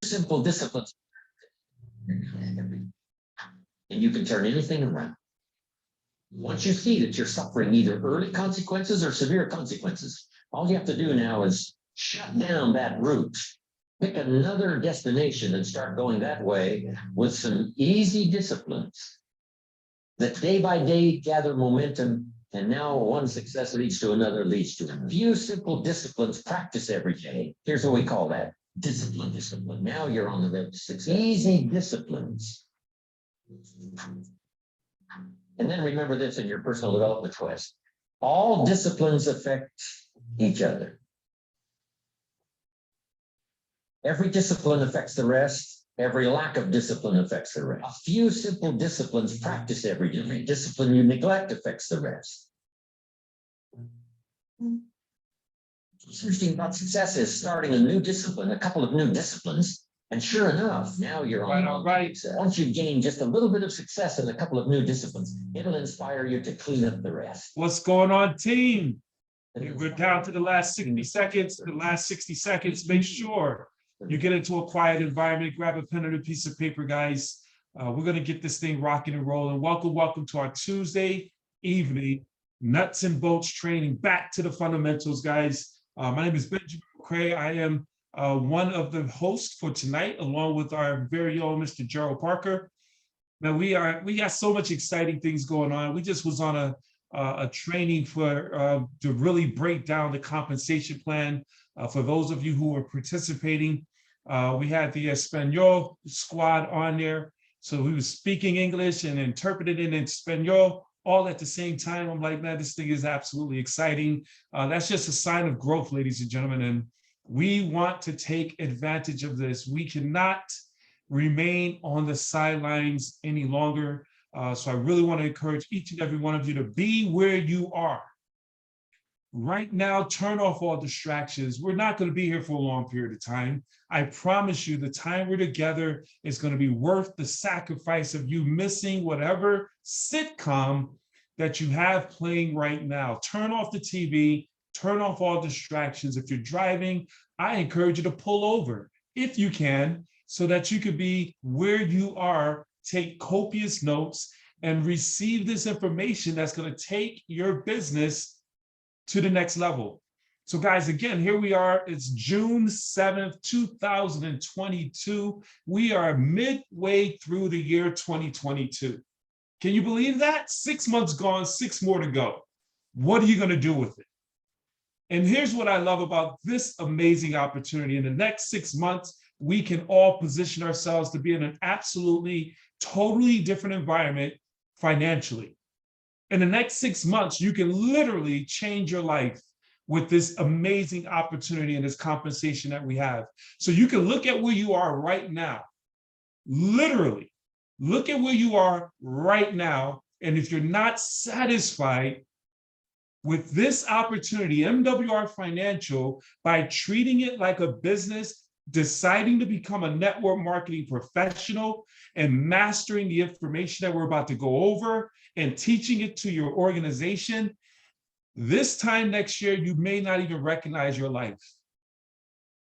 Simple disciplines. And you can turn anything around. Once you see that you're suffering either early consequences or severe consequences, all you have to do now is shut down that route, pick another destination and start going that way with some easy disciplines that day by day gather momentum. And now one success leads to another, leads to a few simple disciplines, practice every day. Here's what we call that. Discipline. Now you're on the road to success. Easy disciplines. And then remember this in your personal development quest. All disciplines affect each other. Every discipline affects the rest. Every lack of discipline affects the rest. A few simple disciplines practice every day. Every discipline you neglect affects the rest. Interesting about success is starting a new discipline, a couple of new disciplines, and sure enough, now you're on right. Once you gain just a little bit of success in a couple of new disciplines, it'll inspire you to clean up the rest. What's going on, team? We're down to the last 60 seconds. The last 60 seconds, make sure you get into a quiet environment, grab a pen and a piece of paper, guys. We're going to get this thing rocking and rolling. Welcome to our Tuesday evening nuts and bolts training. Back to the fundamentals, guys. My name is Benjamin McCray. I am one of the hosts for tonight, along with our very own Mr. Gerald Parker. Now we got so much exciting things going on. We just was on a training for to really break down the compensation plan. For those of you who are participating, we had the Espanol squad on there. So we were speaking English and interpreting it in Espanol all at the same time. I'm like, man, this thing is absolutely exciting. That's just a sign of growth, ladies and gentlemen. And we want to take advantage of this. We cannot remain on the sidelines any longer. So I really want to encourage each and every one of you to be where you are. Right now, turn off all distractions. We're not going to be here for a long period of time. I promise you the time we're together is going to be worth the sacrifice of you missing whatever sitcom that you have playing right now. Turn off the TV, turn off all distractions. If you're driving, I encourage you to pull over if you can, so that you could be where you are, take copious notes, and receive this information that's going to take your business to the next level. So guys, again, here we are. It's June 7th, 2022. We are midway through the year 2022. Can you believe that? 6 months gone, 6 more to go. What are you going to do with it? And here's what I love about this amazing opportunity. In the next 6 months, we can all position ourselves to be in an absolutely, totally different environment financially. In the next 6 months, you can literally change your life with this amazing opportunity and this compensation that we have. So you can look at where you are right now, literally look at where you are right now. And if you're not satisfied with this opportunity, MWR Financial, by treating it like a business, deciding to become a network marketing professional and mastering the information that we're about to go over and teaching it to your organization, this time next year, you may not even recognize your life.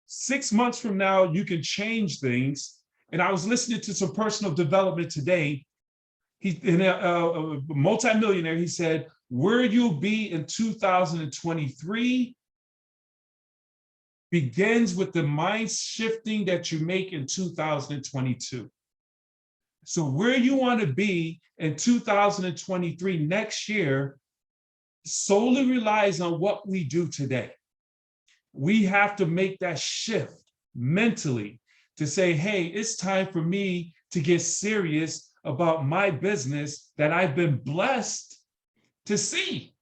6 months from now, you can change things. And I was listening to some personal development today. A multimillionaire, he said, where you'll be in 2023 begins with the mind shifting that you make in 2022. So where you want to be in 2023 next year solely relies on what we do today. We have to make that shift mentally to say, hey, it's time for me to get serious about my business that I've been blessed to see.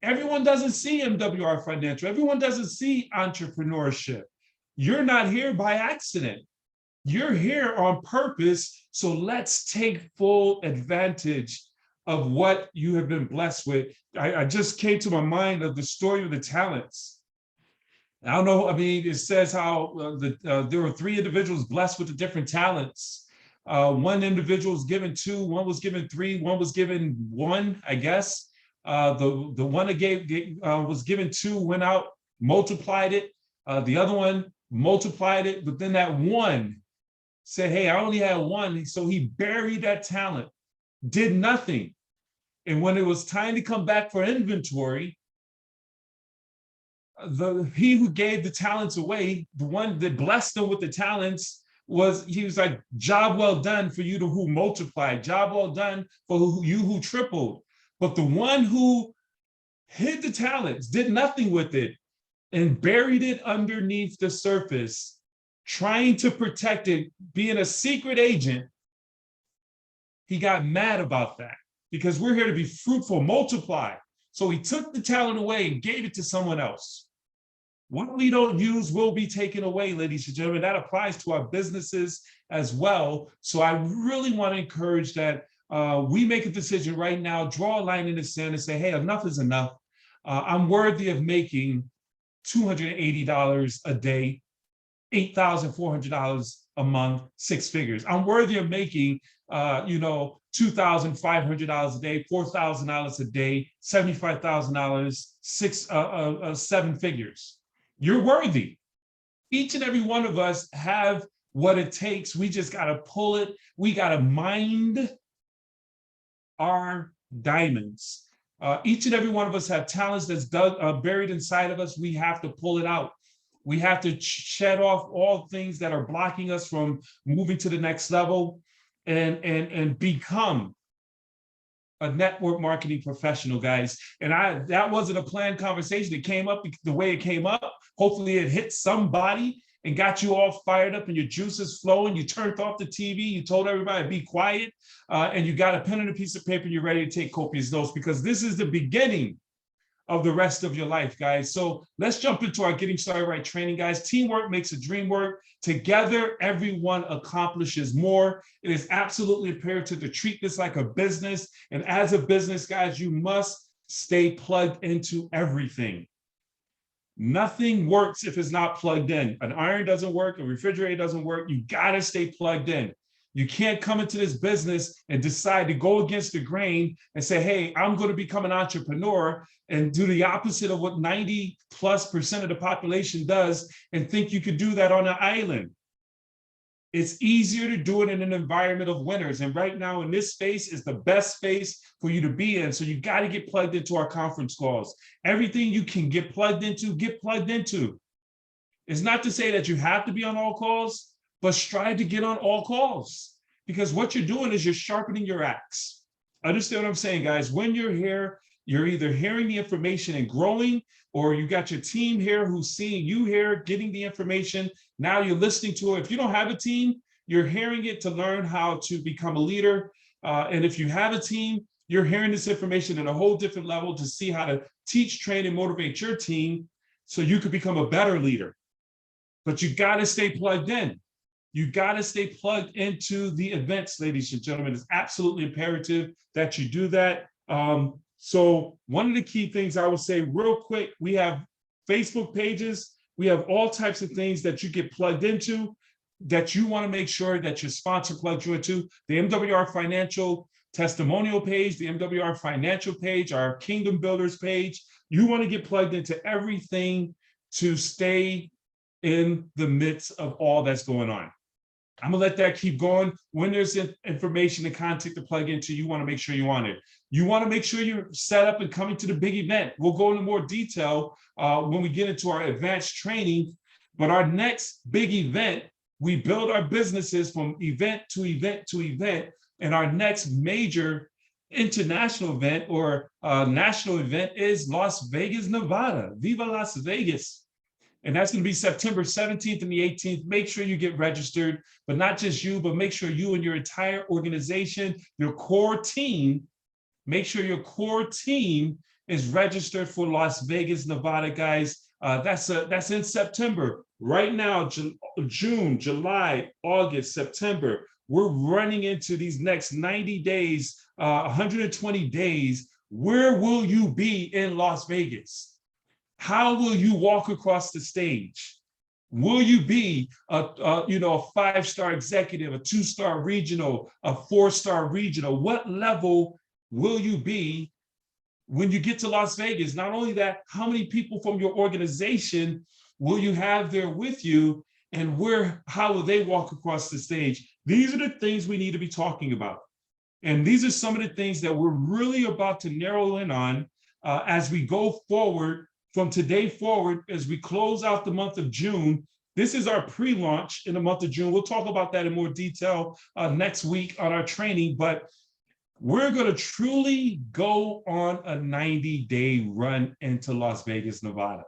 Everyone doesn't see MWR Financial. Everyone doesn't see entrepreneurship. You're not here by accident. You're here on purpose. So let's take full advantage of what you have been blessed with. I just came to my mind of the story of the talents. I don't know, I mean, it says how there were 3 individuals blessed with the different talents. One individual was given 2, one was given 3, one was given 1, I guess. The one that was given 2 went out, multiplied it. The other one multiplied it, but then that one said, hey, I only had one. So he buried that talent, did nothing. And when it was time to come back for inventory, he who gave the talents away, the one that blessed them with the talents, he was like, job well done for you to who multiplied, job well done for you who tripled. But the one who hid the talents, did nothing with it, and buried it underneath the surface, trying to protect it, being a secret agent, he got mad about that because we're here to be fruitful, multiply. So he took the talent away and gave it to someone else. What we don't use will be taken away, ladies and gentlemen. That applies to our businesses as well. So I really want to encourage that we make a decision right now, draw a line in the sand and say, hey, enough is enough. I'm worthy of making $280 a day, $8,400 a month, 6 figures. I'm worthy of making, $2,500 a day, $4,000 a day, $75,000, 7 figures. You're worthy. Each and every one of us have what it takes. We just got to pull it. We got to mind our diamonds. Each and every one of us have talents that's buried inside of us. We have to pull it out. We have to shed off all things that are blocking us from moving to the next level and become a network marketing professional, guys. And that wasn't a planned conversation. It came up the way it came up. Hopefully it hit somebody and got you all fired up and your juices flowing. You turned off the TV. You told everybody to be quiet. And you got a pen and a piece of paper. And you're ready to take copious notes because this is the beginning of the rest of your life, guys. So let's jump into our Getting Started Right training, guys. Teamwork makes a dream work. Together, everyone accomplishes more. It is absolutely imperative to treat this like a business. And as a business, guys, you must stay plugged into everything. Nothing works if it's not plugged in. An iron doesn't work, a refrigerator doesn't work. You gotta stay plugged in. You can't come into this business and decide to go against the grain and say, hey, I'm going to become an entrepreneur and do the opposite of what 90+% of the population does and think you could do that on an island. It's easier to do it in an environment of winners. And right now in this space is the best space for you to be in. So you got to get plugged into our conference calls. Everything you can get plugged into, get plugged into. It's not to say that you have to be on all calls, but strive to get on all calls because what you're doing is you're sharpening your axe. Understand what I'm saying, guys? When you're here, you're either hearing the information and growing, or you got your team here who's seeing you here, getting the information. Now you're listening to it. If you don't have a team, you're hearing it to learn how to become a leader. And if you have a team, you're hearing this information at a whole different level to see how to teach, train, and motivate your team so you could become a better leader. But you got to stay plugged in. You got to stay plugged into the events, ladies and gentlemen. It's absolutely imperative that you do that. So one of the key things I would say real quick, we have Facebook pages. We have all types of things that you get plugged into that you want to make sure that your sponsor plugs you into. The MWR Financial testimonial page, the MWR Financial page, our Kingdom Builders page. You want to get plugged into everything to stay in the midst of all that's going on. I'm gonna let that keep going. When there's information and content to plug into, you want to make sure you want it. You want to make sure you're set up and coming to the big event. We'll go into more detail when we get into our advanced training. But our next big event, we build our businesses from event to event to event. And our next major international event or national event is Las Vegas, Nevada. Viva Las Vegas. And that's going to be September 17th and the 18th. Make sure you get registered, but not just you, but make sure you and your entire organization, your core team, make sure your core team is registered for Las Vegas, Nevada, guys. That's in September. Right now, June, July, August, September, we're running into these next 90 days, 120 days. Where will you be in Las Vegas? How will you walk across the stage? Will you be a 5-star executive, a 2-star regional, a 4-star regional? What level will you be when you get to Las Vegas? Not only that, how many people from your organization will you have there with you, and how will they walk across the stage? These are the things we need to be talking about. And these are some of the things that we're really about to narrow in on as we go forward from today forward, as we close out the month of June. This is our pre-launch in the month of June. We'll talk about that in more detail next week on our training, but we're going to truly go on a 90-day run into Las Vegas, Nevada.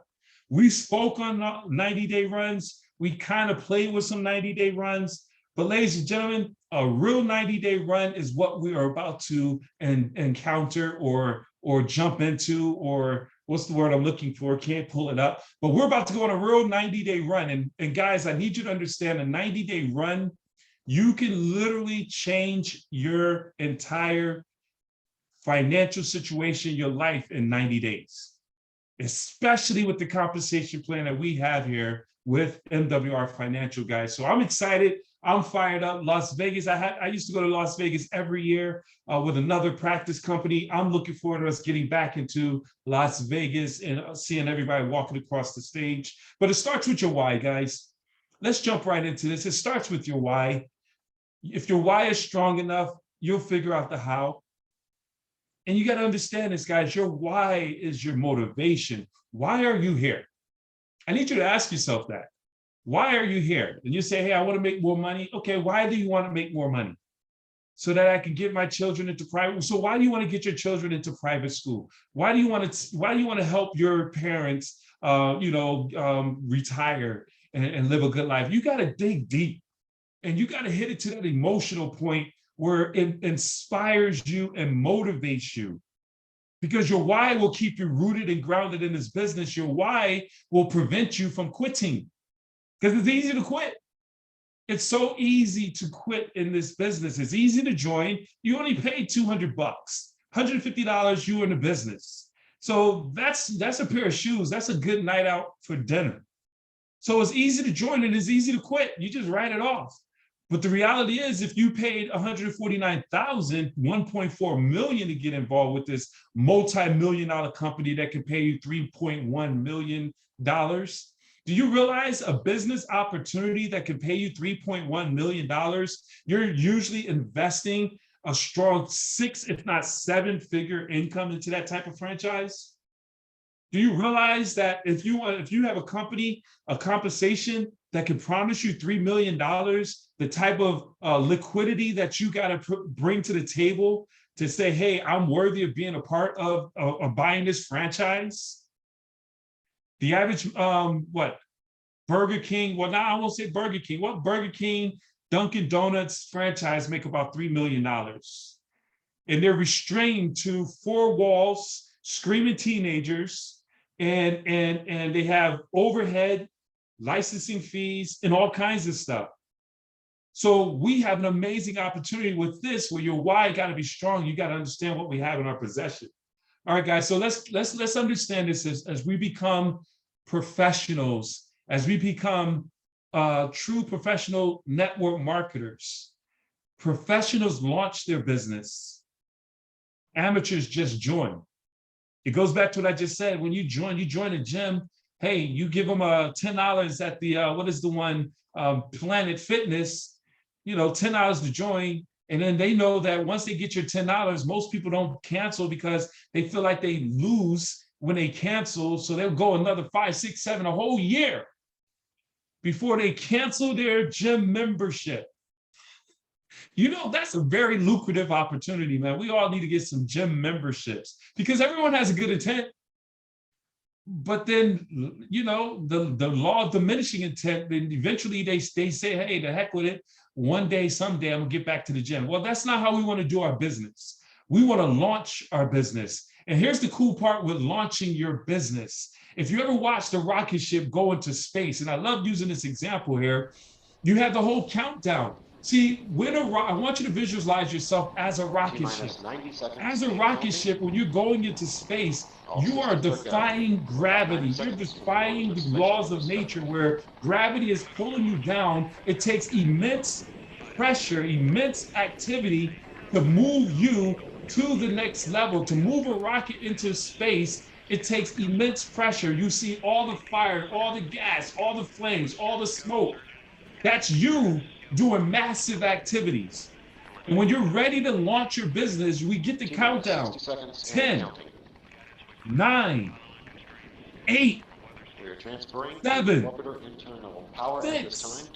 We spoke on 90-day runs. We kind of played with some 90-day runs. But ladies and gentlemen, a real 90-day run is what we are about to encounter or jump into, or what's the word I'm looking for? Can't pull it up. But we're about to go on a real 90-day run. And guys, I need you to understand, a 90-day run, you can literally change your entire financial situation, your life in 90 days, especially with the compensation plan that we have here with MWR Financial, guys. So I'm excited. I'm fired up. Las Vegas. I used to go to Las Vegas every year with another practice company. I'm looking forward to us getting back into Las Vegas and seeing everybody walking across the stage. But it starts with your why, guys. Let's jump right into this. It starts with your why. If your why is strong enough, you'll figure out the how. And you got to understand this, guys. Your why is your motivation. Why are you here? I need you to ask yourself that. Why are you here? And you say, hey, I want to make more money. Okay, why do you want to make more money? So that I can get my children into private. So why do you want to get your children into private school? Why do you want to help your parents, retire and live a good life? You got to dig deep, and you got to hit it to that emotional point where it inspires you and motivates you. Because your why will keep you rooted and grounded in this business. Your why will prevent you from quitting. Because it's easy to quit. It's so easy to quit in this business. It's easy to join. You only pay $200, $150, you're in the business. So that's a pair of shoes. That's a good night out for dinner. So it's easy to join and it's easy to quit. You just write it off. But the reality is, if you paid $149,000, $1.4 million to get involved with this multi-million-dollar company that can pay you $3.1 million, do you realize a business opportunity that can pay you $3.1 million, you're usually investing a strong 6, if not 7-figure income into that type of franchise? Do you realize that if you have a company, a compensation that can promise you $3 million, the type of liquidity that you got to bring to the table to say, hey, I'm worthy of being a part of buying this franchise? The average, Burger King, well, now I won't say Burger King. What Burger King, Dunkin' Donuts franchise make about $3 million. And they're restrained to 4 walls, screaming teenagers, and they have overhead, licensing fees, and all kinds of stuff. So we have an amazing opportunity with this, where your why got to be strong. You got to understand what we have in our possession. All right, guys. So let's understand this as we become professionals, as we become true professional network marketers. Professionals launch their business. Amateurs just join. It goes back to what I just said. When you join a gym. Hey, you give them $10 at the what is the one, Planet Fitness, $10 to join. And then they know that once they get your $10, most people don't cancel because they feel like they lose when they cancel. So they'll go another 5, 6, 7, a whole year before they cancel their gym membership. That's a very lucrative opportunity, man. We all need to get some gym memberships because everyone has a good intent. But then, the law of diminishing intent, then eventually they say, hey, the heck with it. One day, someday, I'm gonna get back to the gym. Well, that's not how we want to do our business. We want to launch our business. And here's the cool part with launching your business. If you ever watched a rocket ship go into space, and I love using this example here, you have the whole countdown. See, I want you to visualize yourself as a rocket ship. As a rocket ship, when you're going into space, you are defying gravity. You're defying the laws of nature where gravity is pulling you down. It takes immense pressure, immense activity to move you to the next level, to move a rocket into space It takes immense pressure. You see all the fire, all the gas, all the flames, all the smoke. That's you doing massive activities. And when you're ready to launch your business, we get the countdown. 10, 9, 8, 7, 6,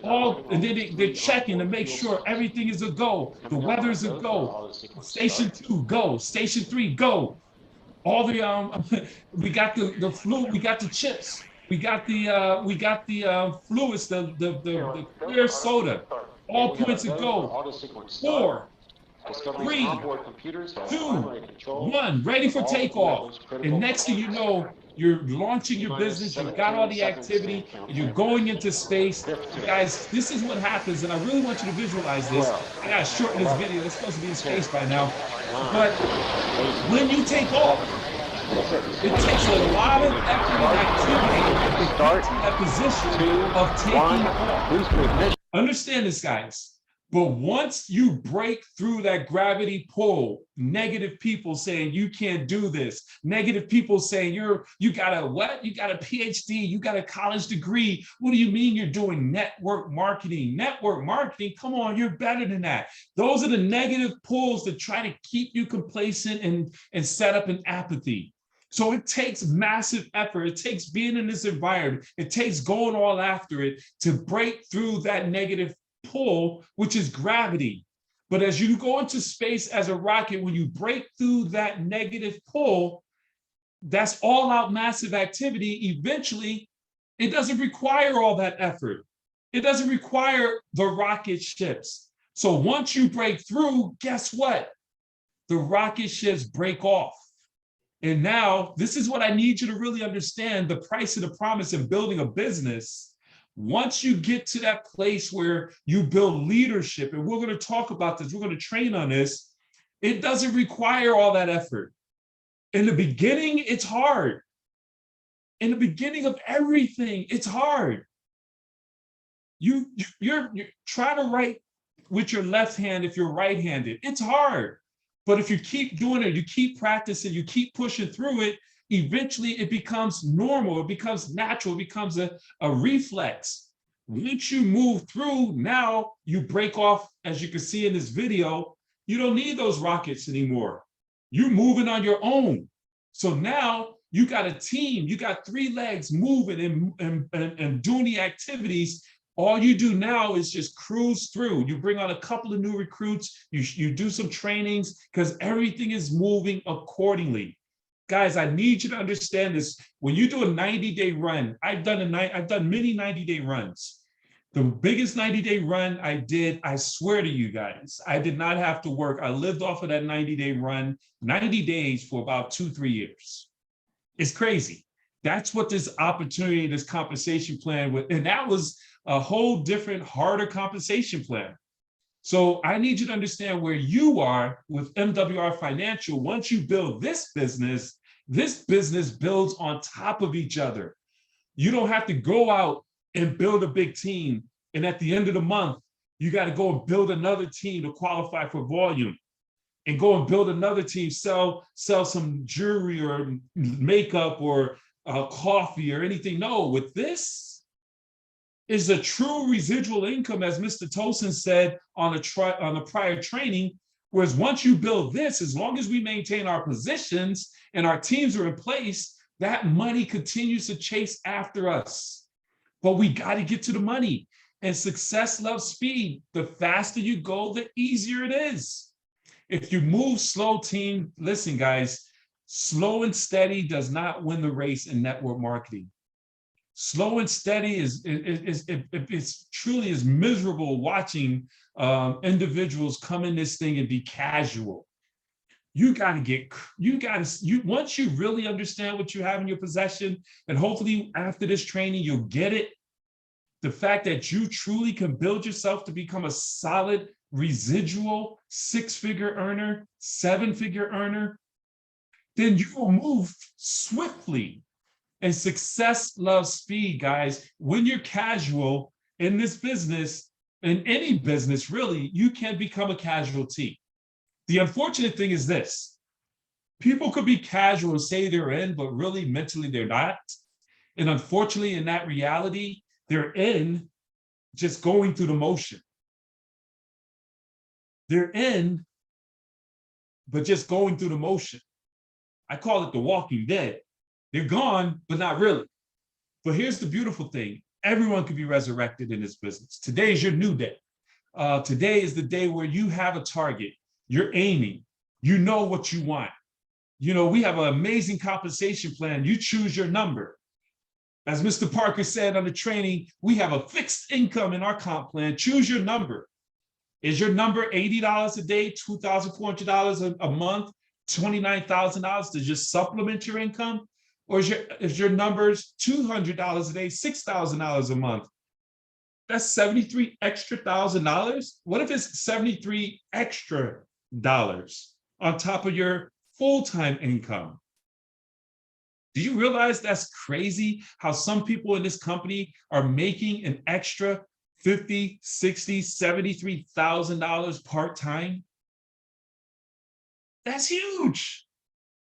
all, and then they're checking to make sure everything is a go. The weather is a go. Station 2, go. Station 3, go. All the we got the fluid, we got the chips, we got the fluids, the clear soda, all points to go. 4, 3, 2, 1, ready for takeoff. And next thing you know, you're launching your business, you've got all the activity, and you're going into space. Guys, this is what happens, and I really want you to visualize this. I gotta shorten this video, it's supposed to be in space by now. But when you take off, it takes a lot of effort and activity to get to that position of taking off. Understand this, guys. But once you break through that gravity pull, negative people saying you can't do this, negative people saying you got a what? You got a PhD, you got a college degree. What do you mean you're doing network marketing? Network marketing, come on, you're better than that. Those are the negative pulls that try to keep you complacent and set up an apathy. So it takes massive effort. It takes being in this environment. It takes going all after it to break through that negative pull, which is gravity. But as you go into space as a rocket, when you break through that negative pull, that's all out massive activity. Eventually, it doesn't require all that effort. It doesn't require the rocket ships. So once you break through, guess what? The rocket ships break off. And now, this is what I need you to really understand, the price of the promise in building a business. Once you get to that place where you build leadership, and we're going to talk about this, we're going to train on this, it doesn't require all that effort. In the beginning, it's hard. In the beginning of everything, it's hard. You're trying to write with your left hand if you're right-handed. It's hard. But if you keep doing it, you keep practicing, you keep pushing through it, eventually it becomes normal, it becomes natural, it becomes a reflex. Once you move through, now you break off, as you can see in this video, you don't need those rockets anymore. You're moving on your own. So now you got a team, you got 3 legs moving and doing the activities. All you do now is just cruise through. You bring on a couple of new recruits, you do some trainings, because everything is moving accordingly. Guys, I need you to understand this. When you do a 90-day run, I've done many 90-day runs. The biggest 90-day run I did, I swear to you guys, I did not have to work. I lived off of that 90-day run, 90 days for about 2-3 years. It's crazy. That's what this opportunity, this compensation plan was, and that was a whole different, harder compensation plan. So I need you to understand where you are with MWR Financial. Once you build this business builds on top of each other. You don't have to go out and build a big team, and at the end of the month, you got to go and build another team to qualify for volume, and go and build another team, sell some jewelry or makeup or coffee or anything. No, with this is a true residual income, as Mr. Tosin said on a prior training. Whereas once you build this, as long as we maintain our positions and our teams are in place, that money continues to chase after us. But we got to get to the money. And success loves speed. The faster you go, the easier it is. If you move slow, team, listen, guys, slow and steady does not win the race in network marketing. Slow and steady it's truly is miserable watching individuals come in this thing and be casual. Once you really understand what you have in your possession, and hopefully after this training, you'll get it. The fact that you truly can build yourself to become a solid residual 6-figure earner, 7-figure earner, then you will move swiftly. And success loves speed, guys. When you're casual in this business, in any business, really, you can become a casualty. The unfortunate thing is this. People could be casual and say they're in, but really mentally they're not. And unfortunately, in that reality, they're in just going through the motion. They're in, but just going through the motion. I call it the Walking Dead. They're gone, but not really. But here's the beautiful thing. Everyone can be resurrected in this business. Today is your new day. Today is the day where you have a target. You're aiming. You know what you want. You know, we have an amazing compensation plan. You choose your number. As Mr. Parker said on the training, we have a fixed income in our comp plan. Choose your number. Is your number $80 a day, $2,400 a month, $29,000 to just supplement your income? Or is your numbers $200 a day, $6,000 a month? That's 73 extra $1,000. What if it's 73 extra dollars on top of your full-time income? Do you realize that's crazy how some people in this company are making an extra $50, $60, $73,000 part-time? That's huge.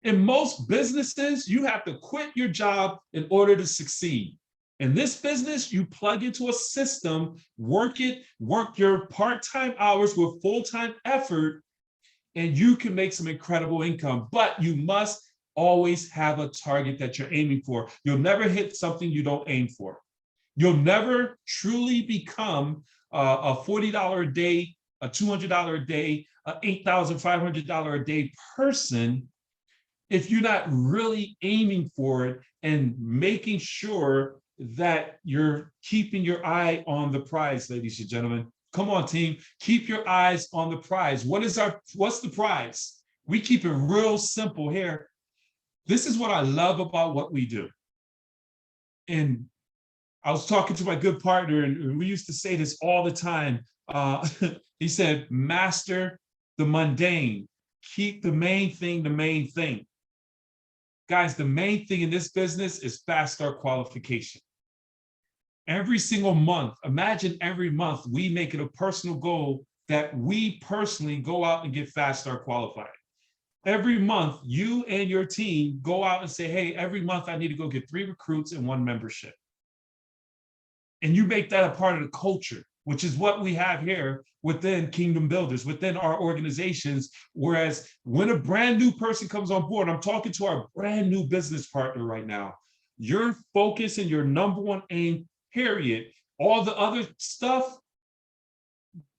In most businesses, you have to quit your job in order to succeed. In this business, you plug into a system, work your part-time hours with full-time effort, and you can make some incredible income. But you must always have a target that you're aiming for. You'll never hit something you don't aim for. You'll never truly become a $40 a day, a $200 a day, a $8,500 a day person if you're not really aiming for it and making sure that you're keeping your eye on the prize, ladies and gentlemen. Come on, team, keep your eyes on the prize. What's the prize? We keep it real simple here. This is what I love about what we do. And I was talking to my good partner, and we used to say this all the time. He said, master the mundane, keep the main thing the main thing. Guys, the main thing in this business is fast start qualification. Every single month, imagine every month we make it a personal goal that we personally go out and get fast start qualified. Every month, you and your team go out and say, hey, every month I need to go get 3 recruits and 1 membership. And you make that a part of the culture, which is what we have here within Kingdom Builders, within our organizations. Whereas when a brand new person comes on board, I'm talking to our brand new business partner right now, your focus and your number one aim, period, all the other stuff,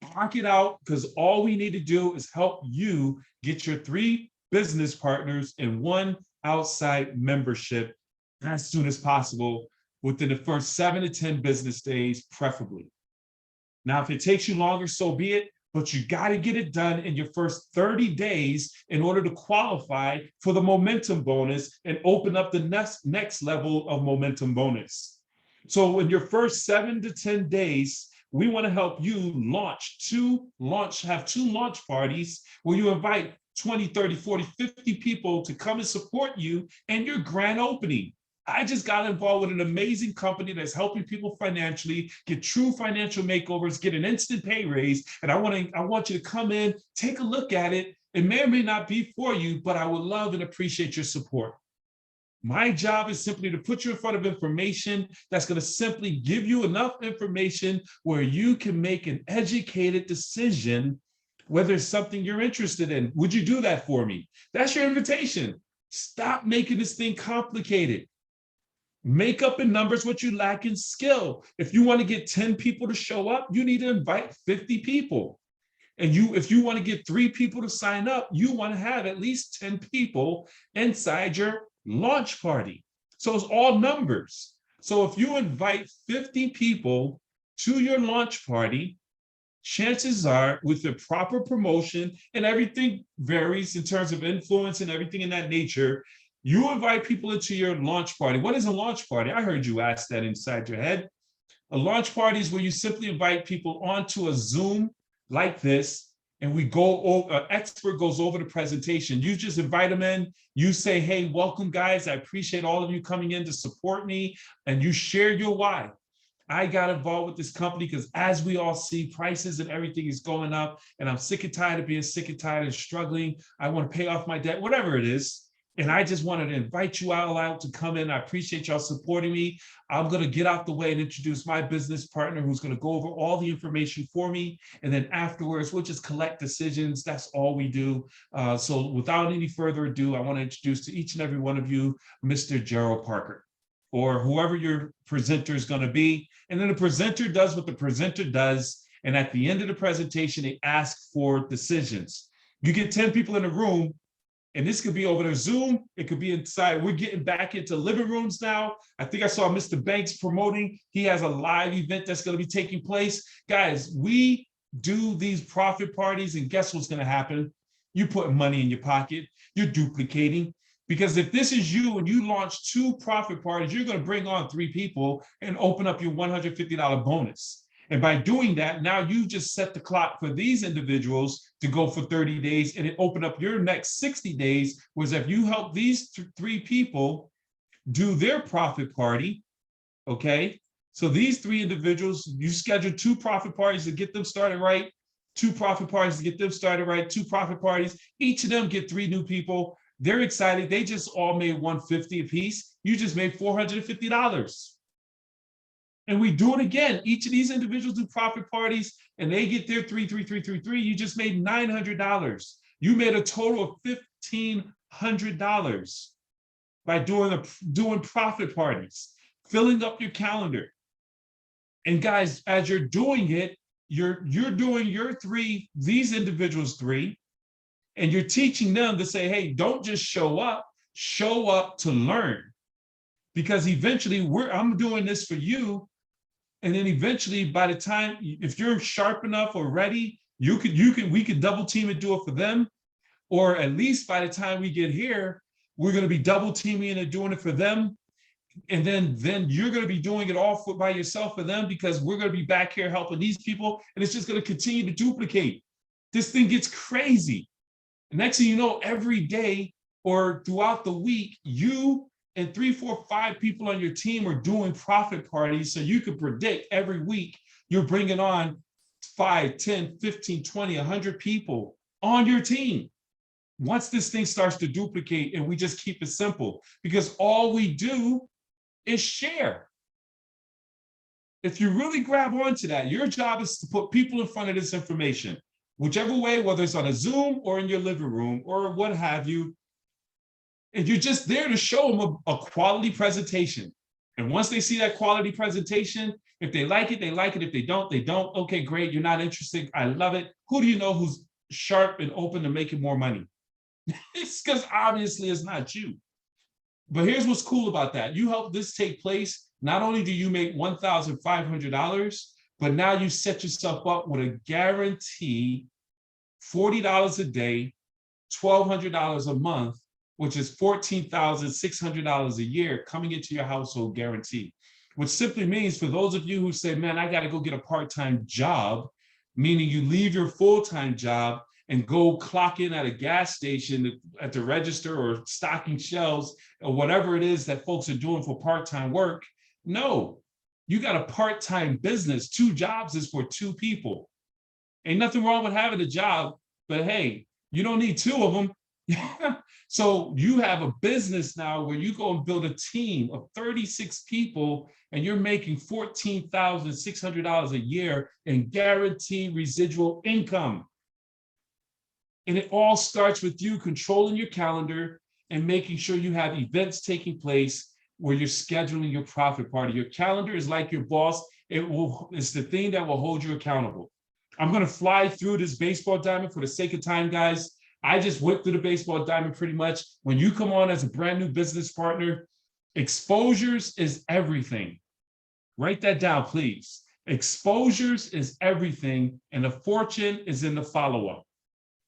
block it out, because all we need to do is help you get your 3 business partners and 1 outside membership as soon as possible within the first 7 to 10 business days, preferably. Now, if it takes you longer, so be it, but you got to get it done in your first 30 days in order to qualify for the momentum bonus and open up the next level of momentum bonus. So in your first 7 to 10 days, we want to help you have 2 launch parties where you invite 20, 30, 40, 50 people to come and support you and your grand opening. I just got involved with an amazing company that's helping people financially get true financial makeovers, get an instant pay raise. And I want you to come in, take a look at it. It may or may not be for you, but I would love and appreciate your support. My job is simply to put you in front of information that's going to simply give you enough information where you can make an educated decision whether it's something you're interested in. Would you do that for me? That's your invitation. Stop making this thing complicated. Make up in numbers what you lack in skill. If you want to get 10 people to show up, you need to invite 50 people. And if you want to get 3 people to sign up, you want to have at least 10 people inside your launch party. So it's all numbers. So if you invite 50 people to your launch party, chances are with the proper promotion, and everything varies in terms of influence and everything in that nature, you invite people into your launch party. What is a launch party? I heard you ask that inside your head. A launch party is where you simply invite people onto a Zoom like this, and an expert goes over the presentation. You just invite them in. You say, hey, welcome, guys. I appreciate all of you coming in to support me. And you share your why. I got involved with this company because as we all see, prices and everything is going up, and I'm sick and tired of being sick and tired and struggling. I want to pay off my debt, whatever it is. And I just wanted to invite you all out to come in. I appreciate y'all supporting me. I'm going to get out the way and introduce my business partner who's going to go over all the information for me. And then afterwards, we'll just collect decisions. That's all we do. So without any further ado, I want to introduce to each and every one of you, Mr. Gerald Parker, or whoever your presenter is going to be. And then the presenter does what the presenter does. And at the end of the presentation, they ask for decisions. You get 10 people in the room, and this could be over the Zoom. It could be inside. We're getting back into living rooms now. I think I saw Mr. Banks promoting. He has a live event that's going to be taking place. Guys, we do these profit parties, and guess what's going to happen? You put money in your pocket. You're duplicating. Because if this is you and you launch 2 profit parties, you're going to bring on 3 people and open up your $150 bonus. And by doing that, now you just set the clock for these individuals to go for 30 days, and it open up your next 60 days. Whereas if you help these 3 people do their profit party, okay? So these 3 individuals, you schedule 2 profit parties to get them started right, 2 profit parties to get them started right, 2 profit parties. Each of them get 3 new people. They're excited. They just all made $150 a piece. You just made $450. And we do it again. Each of these individuals do profit parties, and they get their 3. You just made $900. You made a total of $1,500 by doing profit parties, filling up your calendar. And guys, as you're doing it, you're doing your 3, these individuals 3, and you're teaching them to say, hey, don't just show up to learn. Because eventually I'm doing this for you. And then eventually, by the time, if you're sharp enough or ready, we could double team and do it for them. Or at least by the time we get here, we're going to be double teaming and doing it for them. And then you're going to be doing it all by yourself for them, because we're going to be back here helping these people. And it's just going to continue to duplicate. This thing gets crazy. And next thing you know, every day or throughout the week, you and 3, 4, 5 people on your team are doing profit parties. So you can predict every week you're bringing on 5, 10, 15, 20, 100 people on your team. Once this thing starts to duplicate, and we just keep it simple, because all we do is share. If you really grab onto that, your job is to put people in front of this information, whichever way, whether it's on a Zoom or in your living room or what have you. And you're just there to show them a quality presentation. And once they see that quality presentation, if they like it, they like it. If they don't, they don't. Okay, great. You're not interested. I love it. Who do you know who's sharp and open to making more money? It's because obviously it's not you. But here's what's cool about that. You help this take place. Not only do you make $1,500, but now you set yourself up with a guarantee $40 a day, $1,200 a month, which is $14,600 a year coming into your household guarantee. Which simply means, for those of you who say, man, I got to go get a part-time job, meaning you leave your full-time job and go clock in at a gas station at the register or stocking shelves or whatever it is that folks are doing for part-time work. No, you got a part-time business. 2 jobs is for 2 people. Ain't nothing wrong with having a job, but hey, you don't need 2 of them. So you have a business now where you go and build a team of 36 people, and you're making $14,600 a year in guaranteed residual income. And it all starts with you controlling your calendar and making sure you have events taking place where you're scheduling your profit party. Your calendar is like your boss. It's the thing that will hold you accountable. I'm going to fly through this baseball diamond for the sake of time, guys. I just went through the baseball diamond pretty much. When you come on as a brand new business partner, exposures is everything. Write that down, please. Exposures is everything, and a fortune is in the follow-up.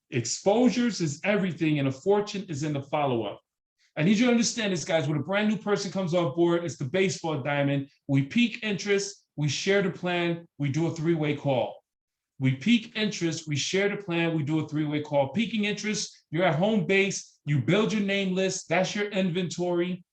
Exposures is everything, and a fortune is in the follow-up. I need you to understand this, guys. When a brand new person comes on board, it's the baseball diamond. We pique interest, we share the plan, we do a 3-way call. We pique interest, we share the plan, we do a 3-way call. Piquing interest, you're at home base, you build your name list, that's your inventory.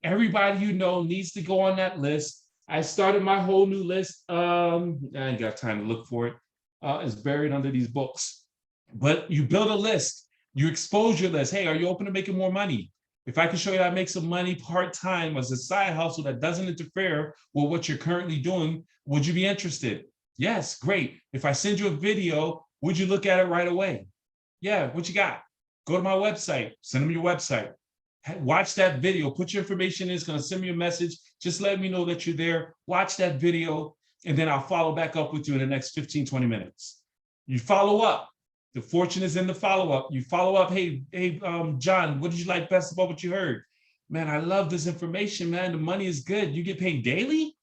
Everybody you know needs to go on that list. I started my whole new list. I ain't got time to look for it. It's buried under these books. But you build a list, you expose your list. Hey, are you open to making more money? If I can show you how to make some money part-time as a side hustle that doesn't interfere with what you're currently doing, would you be interested? Yes, great. If I send you a video, would you look at it right away? Yeah, what you got? Go to my website, send them your website. Watch that video, put your information in, it's gonna send me a message. Just let me know that you're there. Watch that video, and then I'll follow back up with you in the next 15, 20 minutes. You follow up. The fortune is in the follow-up. You follow up, hey, John, what did you like best about what you heard? Man, I love this information, man. The money is good. You get paid daily?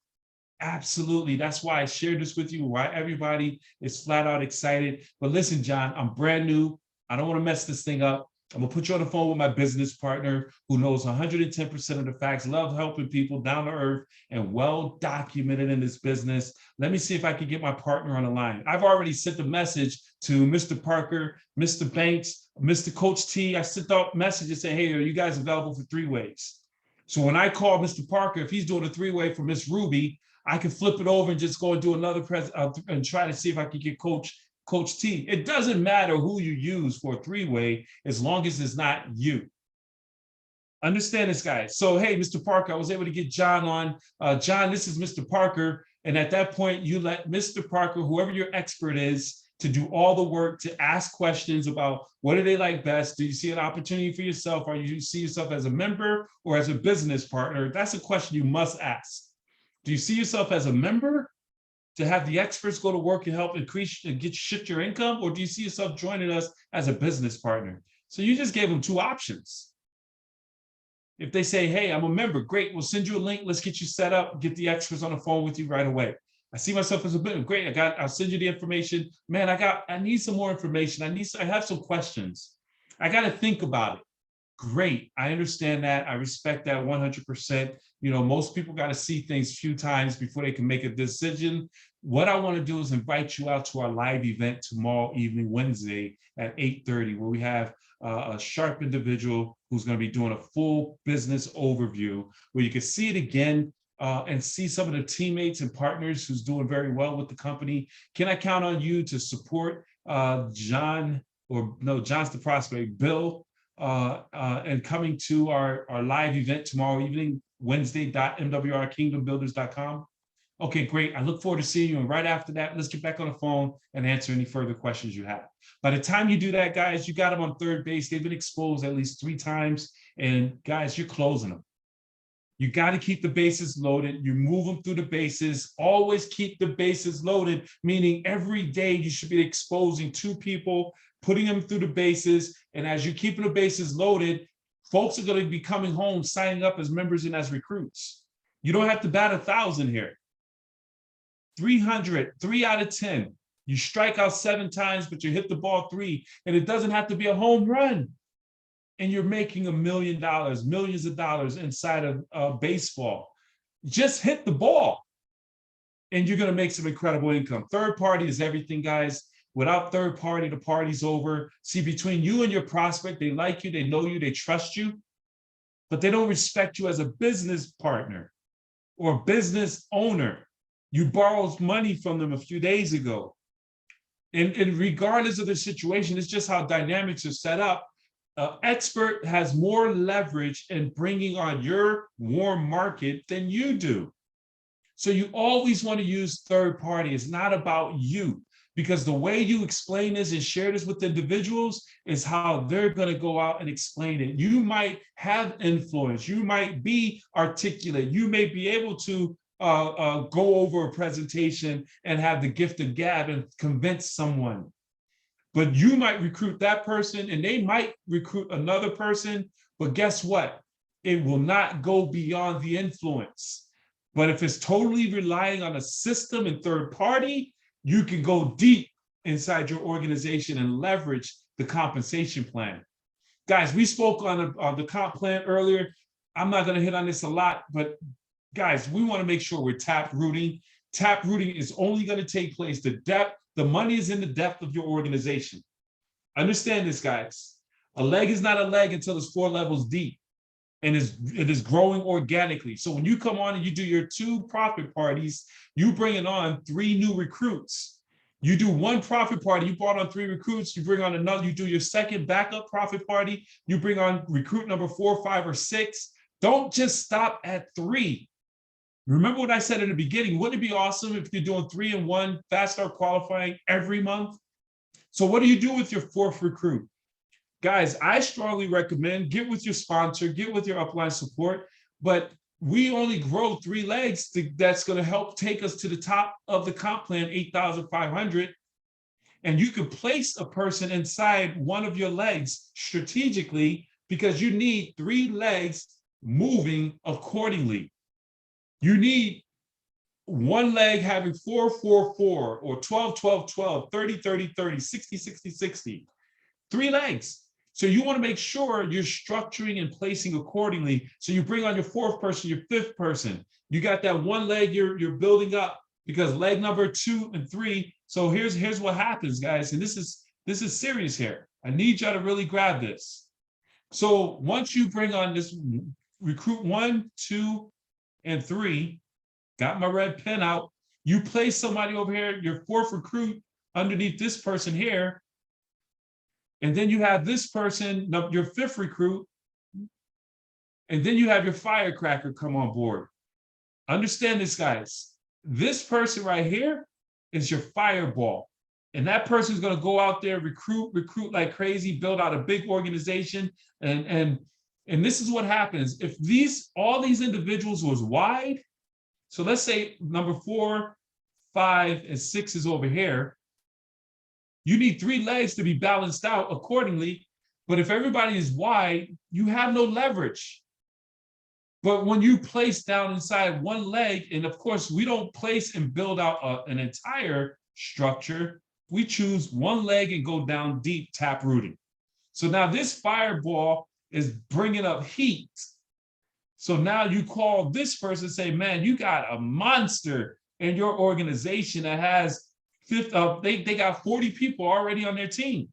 Absolutely. That's why I shared this with you, why everybody is flat out excited. But listen, John, I'm brand new. I don't want to mess this thing up. I'm gonna put you on the phone with my business partner who knows 110% of the facts, love helping people down to earth and well documented in this business. Let me see if I can get my partner on the line. I've already sent a message to Mr. Parker, Mr. Banks, Mr. Coach T. I sent out messages saying, hey, are you guys available for 3-ways? So when I call Mr. Parker, if he's doing a 3-way for Miss Ruby, I can flip it over and just go and do another and try to see if I can get Coach T. It doesn't matter who you use for a 3-way as long as it's not you. Understand this, guys. So, hey, Mr. Parker, I was able to get John on. John, this is Mr. Parker. And at that point, you let Mr. Parker, whoever your expert is, to do all the work, to ask questions about what do they like best? Do you see an opportunity for yourself? Or you see yourself as a member or as a business partner? That's a question you must ask. Do you see yourself as a member to have the experts go to work and help increase and shift your income? Or do you see yourself joining us as a business partner? So you just gave them 2 options. If they say, hey, I'm a member, great, we'll send you a link. Let's get you set up, get the experts on the phone with you right away. I see myself as a member, great. I'll send you the information. Man, I need some more information. I have some questions. I got to think about it. Great. I understand that. I respect that 100%. You know, most people got to see things a few times before they can make a decision. What I want to do is invite you out to our live event tomorrow evening, Wednesday at 8:30, where we have a sharp individual who's going to be doing a full business overview, where you can see it again and see some of the teammates and partners who's doing very well with the company. Can I count on you to support John, or no, John's the prospect, Bill, and coming to our live event tomorrow evening, Wednesday.mwrkingdombuilders.com. Okay, great. I look forward to seeing you. And right after that, let's get back on the phone and answer any further questions you have. By the time you do that, guys, you got them on third base. They've been exposed at least 3 times. And guys, you're closing them. You got to keep the bases loaded. You move them through the bases. Always keep the bases loaded, meaning every day you should be exposing 2 people, putting them through the bases. And as you're keeping the bases loaded, folks are going to be coming home, signing up as members and as recruits. You don't have to bat 1,000 here. 300, 3 out of 10. You strike out 7 times, but you hit the ball 3, and it doesn't have to be a home run. And you're making $1 million, millions of dollars inside of baseball. Just hit the ball, and you're going to make some incredible income. Third party is everything, guys. Without third party, the party's over. See, between you and your prospect, they like you, they know you, they trust you, but they don't respect you as a business partner or business owner. You borrowed money from them a few days ago. And regardless of the situation, it's just how dynamics are set up. Expert has more leverage in bringing on your warm market than you do. So you always want to use third party. It's not about you, because the way you explain this and share this with individuals is how they're going to go out and explain it. You might have influence. You might be articulate. You may be able to go over a presentation and have the gift of gab and convince someone. But you might recruit that person and they might recruit another person. But guess what? It will not go beyond the influence. But if it's totally relying on a system and third party, you can go deep inside your organization and leverage the compensation plan. Guys, we spoke on the comp plan earlier. I'm not going to hit on this a lot, but guys, we want to make sure we're tap rooting. Tap rooting is only going to take place. The money is in the depth of your organization. Understand this, guys. A leg is not a leg until it's 4 levels deep. and it is growing organically. So when you come on and you do your 2 profit parties, you bring it on 3 new recruits. You do 1 profit party, you brought on 3 recruits, you bring on another, you do your second backup profit party, you bring on recruit number 4, 5, or 6. Don't just stop at 3. Remember what I said in the beginning, wouldn't it be awesome if you're doing 3 and 1 fast start qualifying every month? So what do you do with your 4th recruit? Guys, I strongly recommend get with your sponsor, get with your upline support, but we only grow 3 legs that's going to help take us to the top of the comp plan, 8,500. And you can place a person inside one of your legs strategically because you need 3 legs moving accordingly. You need 1 leg having 4, 4, 4, or 12, 12, 12, 30, 30, 30, 60, 60, 60. 3 legs. So you want to make sure you're structuring and placing accordingly. So you bring on your 4th person, your 5th person. You got that 1 leg you're building up because leg number 2 and 3. So here's what happens, guys. And this is serious here. I need y'all to really grab this. So once you bring on this recruit 1, 2, and 3, got my red pen out. You place somebody over here, your 4th recruit underneath this person here. And then you have this person, your 5th recruit, and then you have your firecracker come on board. Understand this, guys. This person right here is your fireball. And that person is going to go out there, recruit like crazy, build out a big organization. And this is what happens. If all these individuals was wide, so let's say number 4, 5, and 6 is over here. You need 3 legs to be balanced out accordingly. But if everybody is wide, you have no leverage. But when you place down inside 1 leg, and of course, we don't place and build out an entire structure. We choose 1 leg and go down deep, tap rooting. So now this fireball is bringing up heat. So now you call this person and say, man, you got a monster in your organization that has they got 40 people already on their team.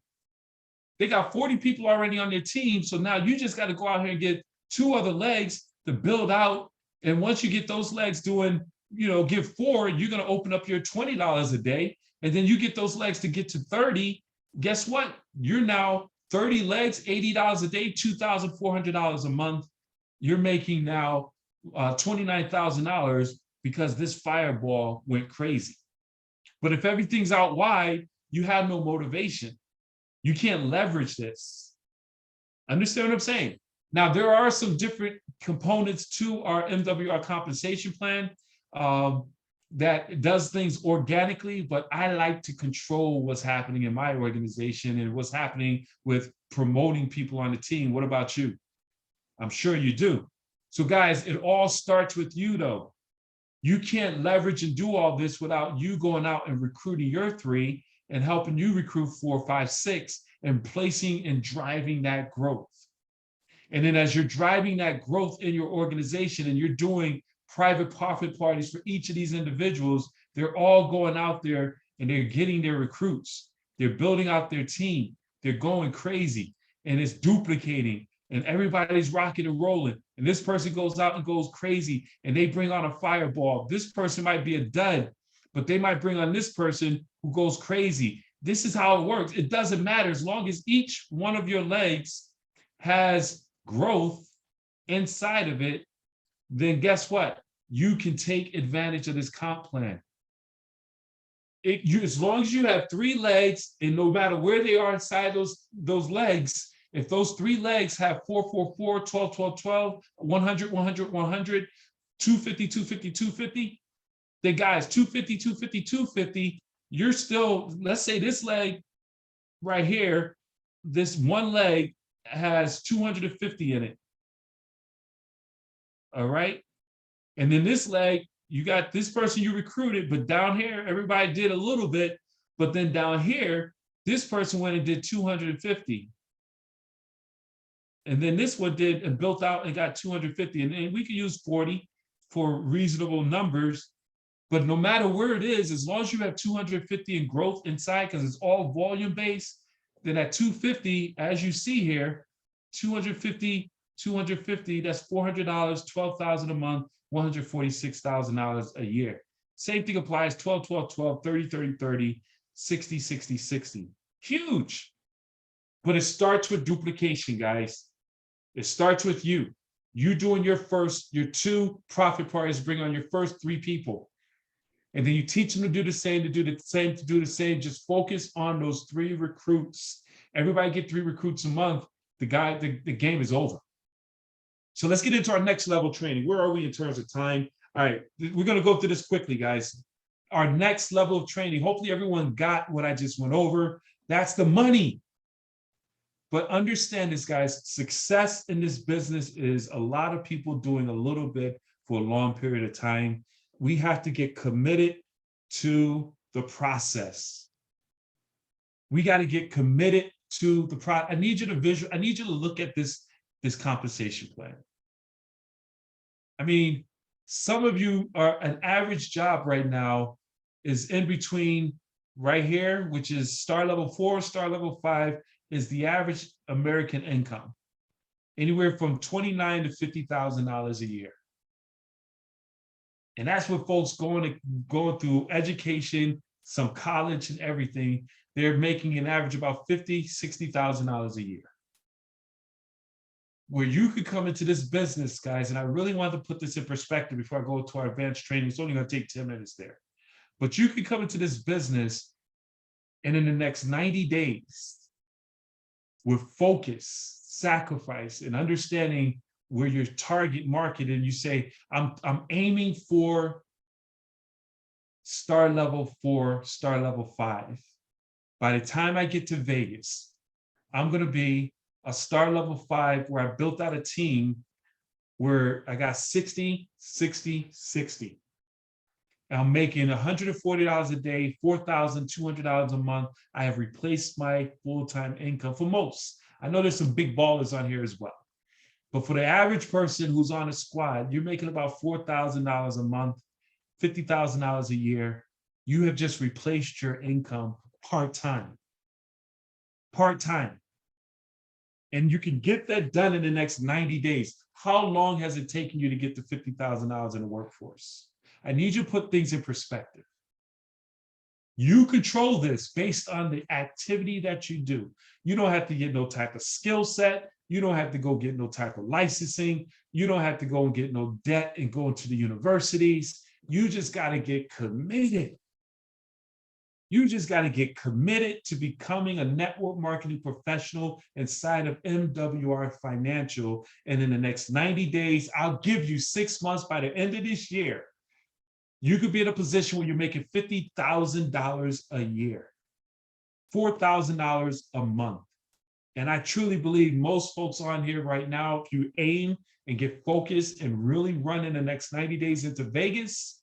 They got 40 people already on their team. So now you just got to go out here and get 2 other legs to build out. And once you get those legs doing, give 4, you're going to open up your $20 a day. And then you get those legs to get to 30. Guess what? You're now 30 legs, $80 a day, $2,400 a month. You're making now $29,000 because this fireball went crazy. But if everything's out wide, you have no motivation. You can't leverage this. Understand what I'm saying? Now, there are some different components to our MWR compensation plan that does things organically, but I like to control what's happening in my organization and what's happening with promoting people on the team. What about you? I'm sure you do. So guys, it all starts with you though. You can't leverage and do all this without you going out and recruiting your 3 and helping you recruit 4, 5, 6 and placing and driving that growth. And then as you're driving that growth in your organization and you're doing private profit parties for each of these individuals, they're all going out there and they're getting their recruits. They're building out their team. They're going crazy and it's duplicating. And everybody's rocking and rolling. And this person goes out and goes crazy and they bring on a fireball. This person might be a dud, but they might bring on this person who goes crazy. This is how it works. It doesn't matter as long as each one of your legs has growth inside of it, then guess what? You can take advantage of this comp plan. As long as you have 3 legs and no matter where they are inside those legs, if those 3 legs have 4, 4, 4, 12, 12, 12, 100, 100, 100, 250, 250, 250, then guys, 250, 250, 250, you're still, let's say this leg right here, this 1 leg has 250 in it. All right. And then this leg, you got this person you recruited, but down here, everybody did a little bit, but then down here, this person went and did 250. And then this one did and built out and got 250. And then we can use 40 for reasonable numbers. But no matter where it is, as long as you have 250 in growth inside, because it's all volume based, then at 250, as you see here, 250, 250, that's $400, $12,000 a month, $146,000 a year. Same thing applies, 12, 12, 12, 30, 30, 30, 60, 60, 60. Huge. But it starts with duplication, guys. It starts with you. You doing your two profit partners, bring on your first 3 people. And then you teach them to do the same, to do the same, to do the same. Just focus on those 3 recruits. Everybody get 3 recruits a month. The game is over. So let's get into our next level training. Where are we in terms of time? All right, we're going to go through this quickly, guys. Our next level of training, hopefully everyone got what I just went over. That's the money. But understand this, guys, success in this business is a lot of people doing a little bit for a long period of time. We have to get committed to the process. We got to get committed to the process. I need you to look at this compensation plan. I mean, some of you are an average job right now is in between right here, which is star level 4, star level 5 is the average American income, anywhere from $29,000 to $50,000 a year. And that's what folks going through education, some college and everything. They're making an average about $50,000, $60,000 a year. Where you could come into this business, guys, and I really want to put this in perspective before I go to our advanced training. It's only going to take 10 minutes there. But you could come into this business and in the next 90 days, with focus, sacrifice, and understanding where your target market, and you say, I'm aiming for star level 4, star level 5. By the time I get to Vegas, I'm going to be a star level 5 where I built out a team where I got 60, 60, 60. I'm making $140 a day, $4,200 a month. I have replaced my full-time income for most. I know there's some big ballers on here as well. But for the average person who's on a squad, you're making about $4,000 a month, $50,000 a year. You have just replaced your income part-time. Part-time. And you can get that done in the next 90 days. How long has it taken you to get to $50,000 in the workforce? I need you to put things in perspective. You control this based on the activity that you do. You don't have to get no type of skill set. You don't have to go get no type of licensing. You don't have to go and get no debt and go into the universities. You just got to get committed. You just got to get committed to becoming a network marketing professional inside of MWR Financial. And in the next 90 days, I'll give you 6 months by the end of this year. You could be in a position where you're making $50,000 a year, $4,000 a month. And I truly believe most folks on here right now, if you aim and get focused and really run in the next 90 days into Vegas,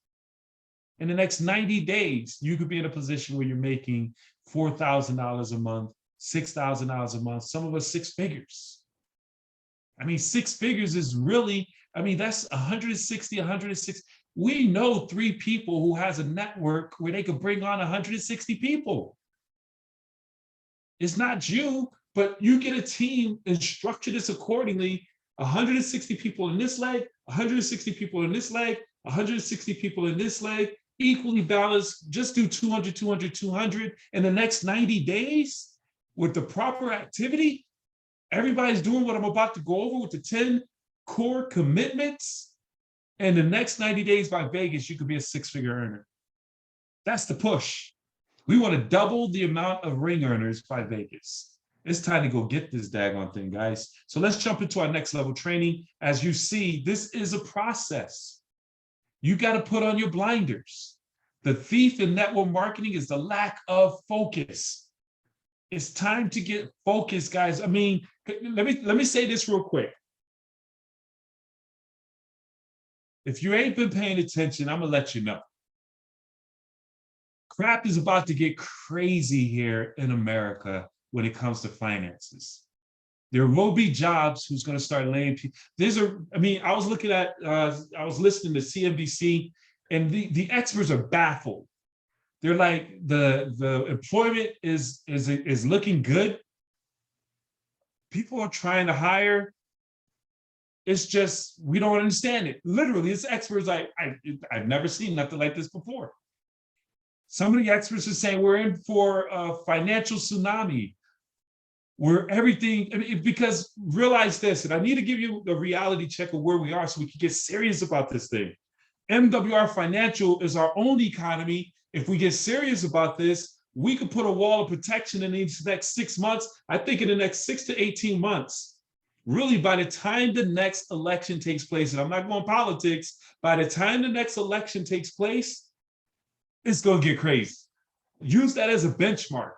in the next 90 days, you could be in a position where you're making $4,000 a month, $6,000 a month, some of us 6 figures. I mean, 6 figures is really, I mean, that's 160, 160. We know 3 people who has a network where they could bring on 160 people. It's not you, but you get a team and structure this accordingly. 160 people in this leg, 160 people in this leg, 160 people in this leg, equally balanced. Just do 200, 200, 200. In the next 90 days, with the proper activity, everybody's doing what I'm about to go over with the 10 core commitments. And the next 90 days by Vegas, you could be a 6-figure earner. That's the push. We want to double the amount of ring earners by Vegas. It's time to go get this daggone thing, guys. So let's jump into our next level training. As you see, this is a process. You got to put on your blinders. The thief in network marketing is the lack of focus. It's time to get focused, guys. I mean, let me say this real quick. If you ain't been paying attention, I'm going to let you know. Crap is about to get crazy here in America when it comes to finances. There will be jobs who's going to start laying people. I was looking at, I was listening to CNBC, and the experts are baffled. They're like, the employment is looking good. People are trying to hire. It's just, we don't understand it. Literally, it's experts I've never seen nothing like this before. Some of the experts are saying we're in for a financial tsunami where everything, because realize this, and I need to give you a reality check of where we are so we can get serious about this thing. MWR Financial is our own economy. If we get serious about this, we could put a wall of protection in these next 6 months. I think in the next 6 to 18 months, really by the time the next election takes place, and I'm not going politics, by the time the next election takes place, it's going to get crazy. Use that as a benchmark.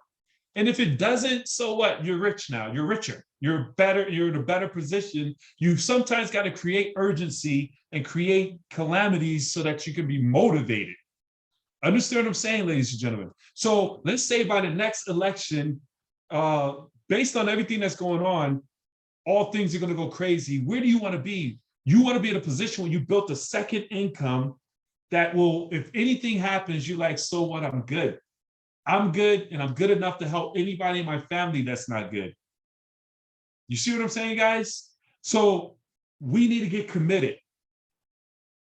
And if it doesn't, so what? You're rich now. You're richer. You're better. You're in a better position. You sometimes got to create urgency and create calamities so that you can be motivated. Understand what I'm saying, ladies and gentlemen? So let's say by the next election, based on everything that's going on, all things are going to go crazy. Where do you want to be? You want to be in a position where you built a second income that will, if anything happens, you're like, so what? I'm good. I'm good, and I'm good enough to help anybody in my family that's not good. You see what I'm saying, guys? So we need to get committed.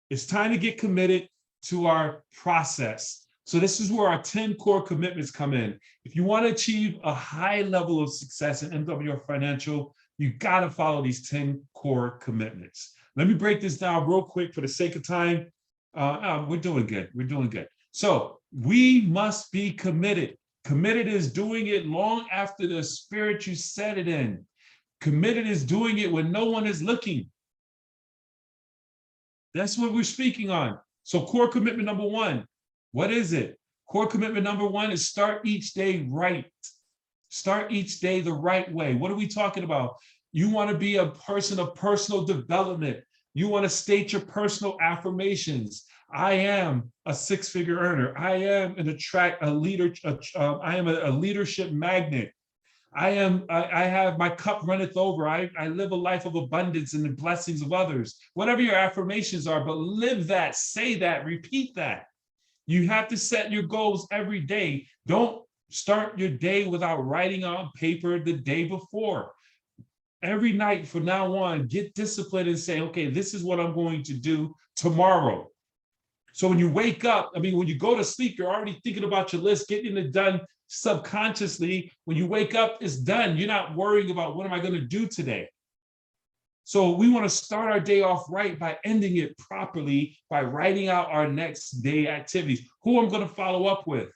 It's time to get committed to our process. So this is where our 10 core commitments come in. If you want to achieve a high level of success in MWR Financial, you got to follow these 10 core commitments. Let me break this down real quick for the sake of time. We're doing good. We're doing good. So we must be committed. Committed is doing it long after the spirit you set it in. Committed is doing it when no one is looking. That's what we're speaking on. So core commitment number one, what is it? Core commitment number one is start each day right. Start each day the right way. What are we talking about? You want to be a person of personal development. You want to state your personal affirmations. I am a six-figure earner. I am a leadership magnet. I have my cup runneth over. I live a life of abundance and the blessings of others. Whatever your affirmations are, but live that, say that, repeat that. You have to set your goals every day. Don't start your day without writing on paper the day before. Every night from now on, get disciplined and say, okay, this is what I'm going to do tomorrow. So when you wake up, when you go to sleep, you're already thinking about your list, getting it done subconsciously. When you wake up, it's done. You're not worrying about what am I going to do today. So we want to start our day off right by ending it properly, by writing out our next day activities. Who I'm going to follow up with.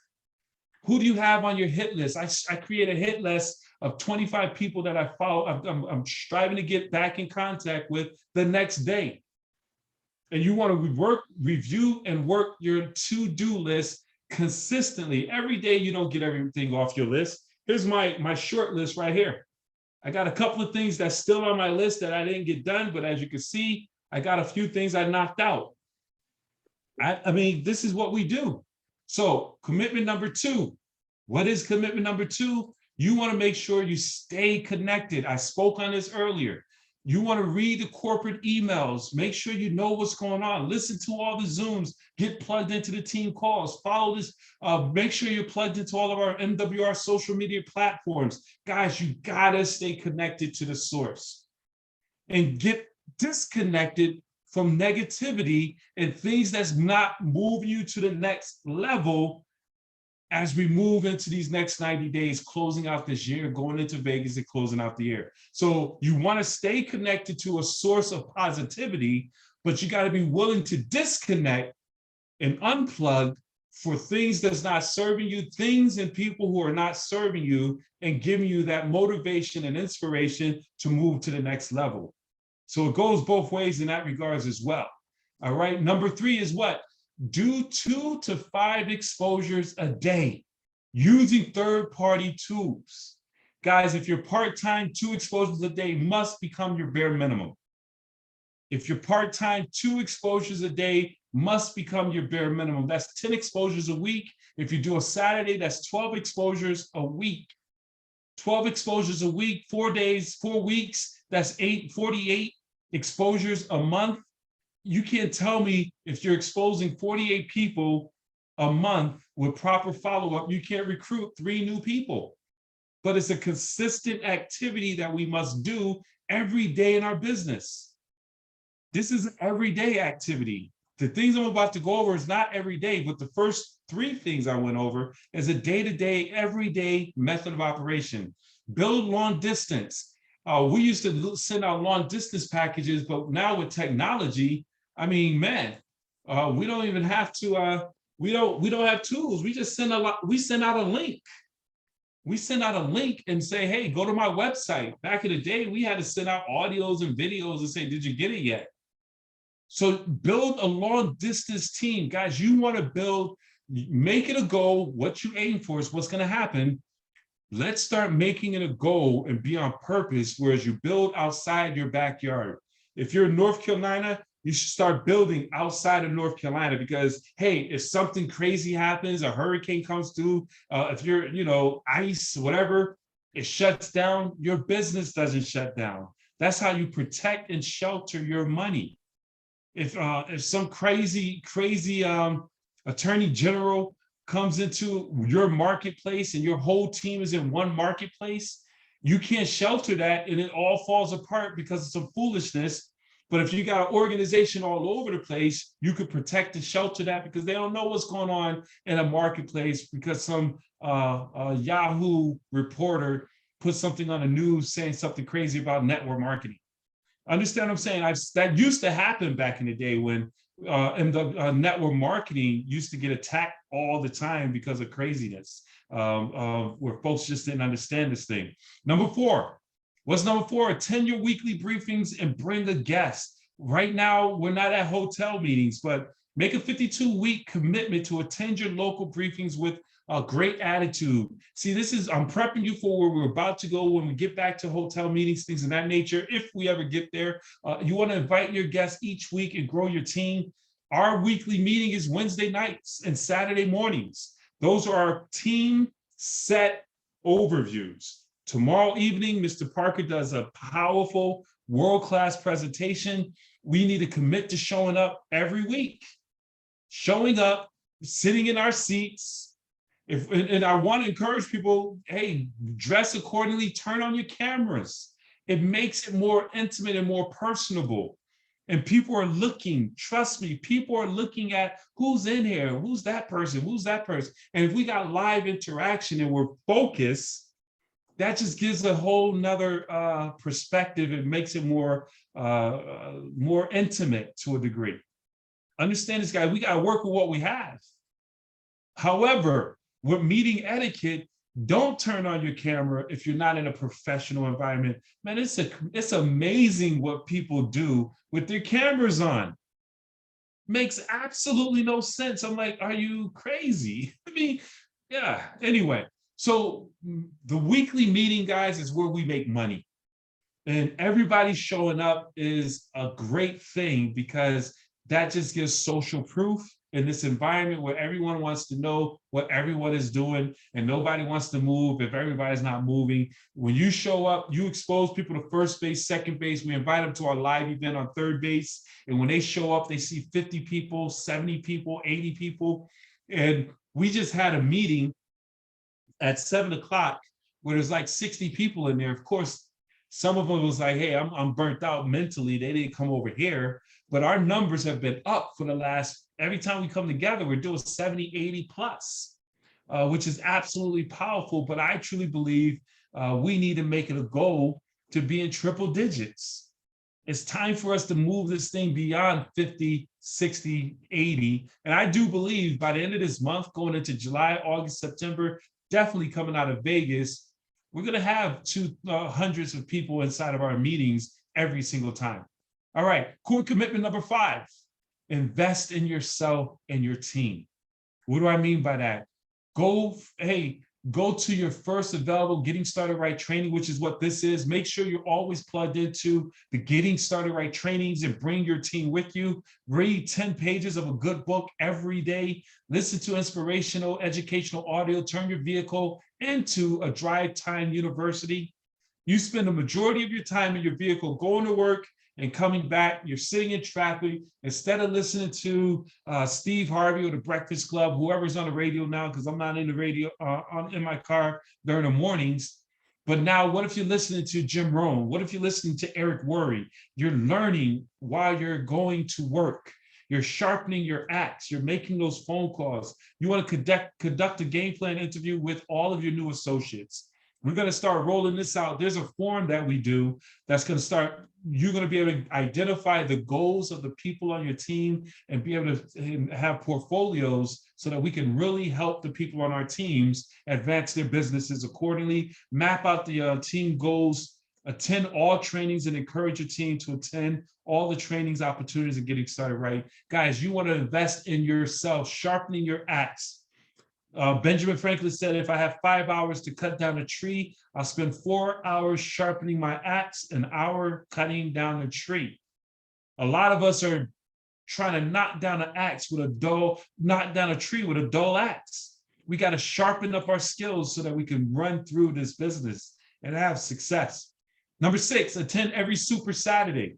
Who do you have on your hit list? I create a hit list of 25 people that I follow. I'm striving to get back in contact with the next day. And you want to review and work your to-do list consistently. Every day you don't get everything off your list. Here's my short list right here. I got a couple of things that's still on my list that I didn't get done, but as you can see, I got a few things I knocked out. This is what we do. So commitment number two. What is commitment number two? You want to make sure you stay connected. I spoke on this earlier. You want to read the corporate emails, make sure you know what's going on, listen to all the Zooms, get plugged into the team calls, follow this, make sure you're plugged into all of our MWR social media platforms. Guys, you gotta stay connected to the source and get disconnected from negativity and things that's not moving you to the next level as we move into these next 90 days, closing out this year, going into Vegas and closing out the year. So you want to stay connected to a source of positivity, but you got to be willing to disconnect and unplug for things that's not serving you, things and people who are not serving you and giving you that motivation and inspiration to move to the next level. So it goes both ways in that regards as well. All right. Number three is what? Do 2 to 5 exposures a day using third-party tools. Guys, if you're part-time, 2 exposures a day must become your bare minimum. If you're part-time, 2 exposures a day must become your bare minimum. That's 10 exposures a week. If you do a Saturday, that's 12 exposures a week. 12 exposures a week, 4 days, 4 weeks, that's 48 exposures a month. You can't tell me if you're exposing 48 people a month with proper follow-up, you can't recruit 3 new people. But it's a consistent activity that we must do every day in our business. This is an everyday activity. The things I'm about to go over is not every day, but the first 3 things I went over is a day-to-day, everyday method of operation. Build long distance. We used to send out long distance packages, but now with technology, I mean, man, we don't even have to. We don't have tools. We just send we send out a link. We send out a link and say, hey, go to my website. Back in the day, we had to send out audios and videos and say, did you get it yet? So build a long distance team. Guys, you want to build, make it a goal. What you aim for is what's going to happen. Let's start making it a goal and be on purpose, whereas you build outside your backyard. If you're in North Carolina, you should start building outside of North Carolina because, hey, if something crazy happens, a hurricane comes through, if you're, ice, whatever, it shuts down, your business doesn't shut down. That's how you protect and shelter your money. If some crazy attorney general comes into your marketplace and your whole team is in one marketplace, you can't shelter that and it all falls apart because of some foolishness. But if you got an organization all over the place, you could protect and shelter that because they don't know what's going on in a marketplace because some Yahoo reporter put something on the news saying something crazy about network marketing. Understand what I'm saying? That used to happen back in the day when network marketing used to get attacked all the time because of craziness, where folks just didn't understand this thing. Number 4. What's number 4? Attend your weekly briefings and bring a guest. Right now, we're not at hotel meetings, but make a 52-week commitment to attend your local briefings with a great attitude. See, I'm prepping you for where we're about to go when we get back to hotel meetings, things of that nature. If we ever get there, you want to invite your guests each week and grow your team. Our weekly meeting is Wednesday nights and Saturday mornings. Those are our team set overviews. Tomorrow evening, Mr. Parker does a powerful world-class presentation. We need to commit to showing up every week. Showing up, sitting in our seats. And I want to encourage people, hey, dress accordingly, turn on your cameras. It makes it more intimate and more personable. And people are looking, trust me, people are looking at who's in here, who's that person, who's that person. And if we got live interaction and we're focused, that just gives a whole nother perspective. It makes it more intimate to a degree. Understand this, guy, we got to work with what we have. However, with meeting etiquette, don't turn on your camera if you're not in a professional environment. Man, it's amazing what people do with their cameras on. Makes absolutely no sense. I'm like, are you crazy? I mean, yeah, anyway. So the weekly meeting, guys, is where we make money. And everybody showing up is a great thing because that just gives social proof in this environment where everyone wants to know what everyone is doing and nobody wants to move if everybody's not moving. When you show up, you expose people to first base, second base. We invite them to our live event on third base. And when they show up, they see 50 people, 70 people, 80 people. And we just had a meeting at 7 o'clock where there's like 60 people in there. Of course, some of them was like, hey, I'm burnt out mentally. They didn't come over here. But our numbers have been up for the last, every time we come together, we're doing 70, 80 plus, which is absolutely powerful. But I truly believe we need to make it a goal to be in triple digits. It's time for us to move this thing beyond 50, 60, 80. And I do believe by the end of this month, going into July, August, September, definitely coming out of Vegas, we're going to have hundreds of people inside of our meetings every single time. All right, core commitment number 5, invest in yourself and your team. What do I mean by that? Go to your first available Getting Started Right training, which is what this is. Make sure you're always plugged into the Getting Started Right trainings and bring your team with you. Read 10 pages of a good book every day. Listen to inspirational, educational audio. Turn your vehicle into a drive time university. You spend the majority of your time in your vehicle going to work and coming back. You're sitting in traffic. Instead of listening to Steve Harvey or the Breakfast Club, whoever's on the radio now, because I'm not in the radio in my car during the mornings, But now, what if you're listening to Jim Rohn? What if you're listening to Eric Worre? You're learning while you're going to work. You're sharpening your axe. You're making those phone calls. You want to conduct a game plan interview with all of your new associates. We're going to start rolling this out. There's a form that we do that's going to start. You're going to be able to identify the goals of the people on your team and be able to have portfolios so that we can really help the people on our teams advance their businesses accordingly, map out the team goals, attend all trainings and encourage your team to attend all the trainings, opportunities, and getting started right. Guys, you want to invest in yourself, sharpening your axe. Benjamin Franklin said, if I have 5 hours to cut down a tree, I'll spend 4 hours sharpening my axe, an hour cutting down a tree. A lot of us are trying to knock down a tree with a dull axe. We got to sharpen up our skills so that we can run through this business and have success. Number 6, attend every Super Saturday.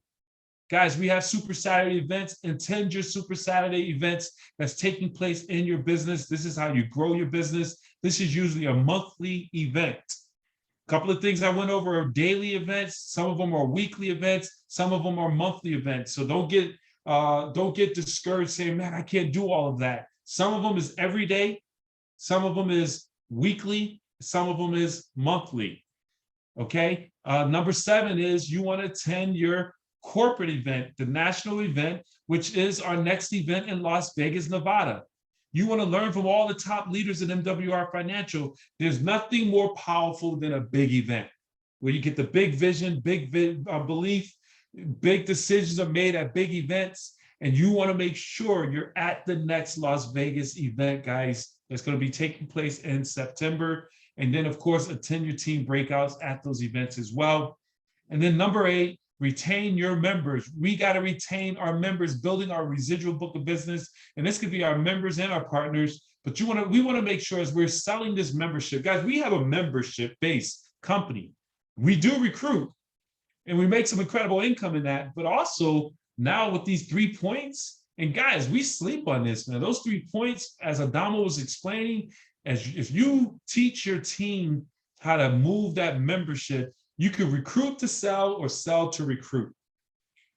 Guys, we have Super Saturday events. Attend your Super Saturday events that's taking place in your business. This is how you grow your business. This is usually a monthly event. A couple of things I went over are daily events. Some of them are weekly events. Some of them are monthly events. So don't get discouraged saying, man, I can't do all of that. Some of them is every day. Some of them is weekly. Some of them is monthly. Okay. Number 7 is you want to attend your corporate event, the national event, which is our next event in Las Vegas, Nevada. You want to learn from all the top leaders at MWR Financial. There's nothing more powerful than a big event where you get the big vision, big belief, big decisions are made at big events. And you want to make sure you're at the next Las Vegas event, guys, that's going to be taking place in September. And then, of course, attend your team breakouts at those events as well. And then number 8, retain your members. We got to retain our members, building our residual book of business. And this could be our members and our partners. But we want to make sure as we're selling this membership, guys, we have a membership-based company. We do recruit and we make some incredible income in that. But also now with these 3 points, and guys, we sleep on this, man. Those 3 points, as Adamo was explaining, if you teach your team how to move that membership, you can recruit to sell or sell to recruit.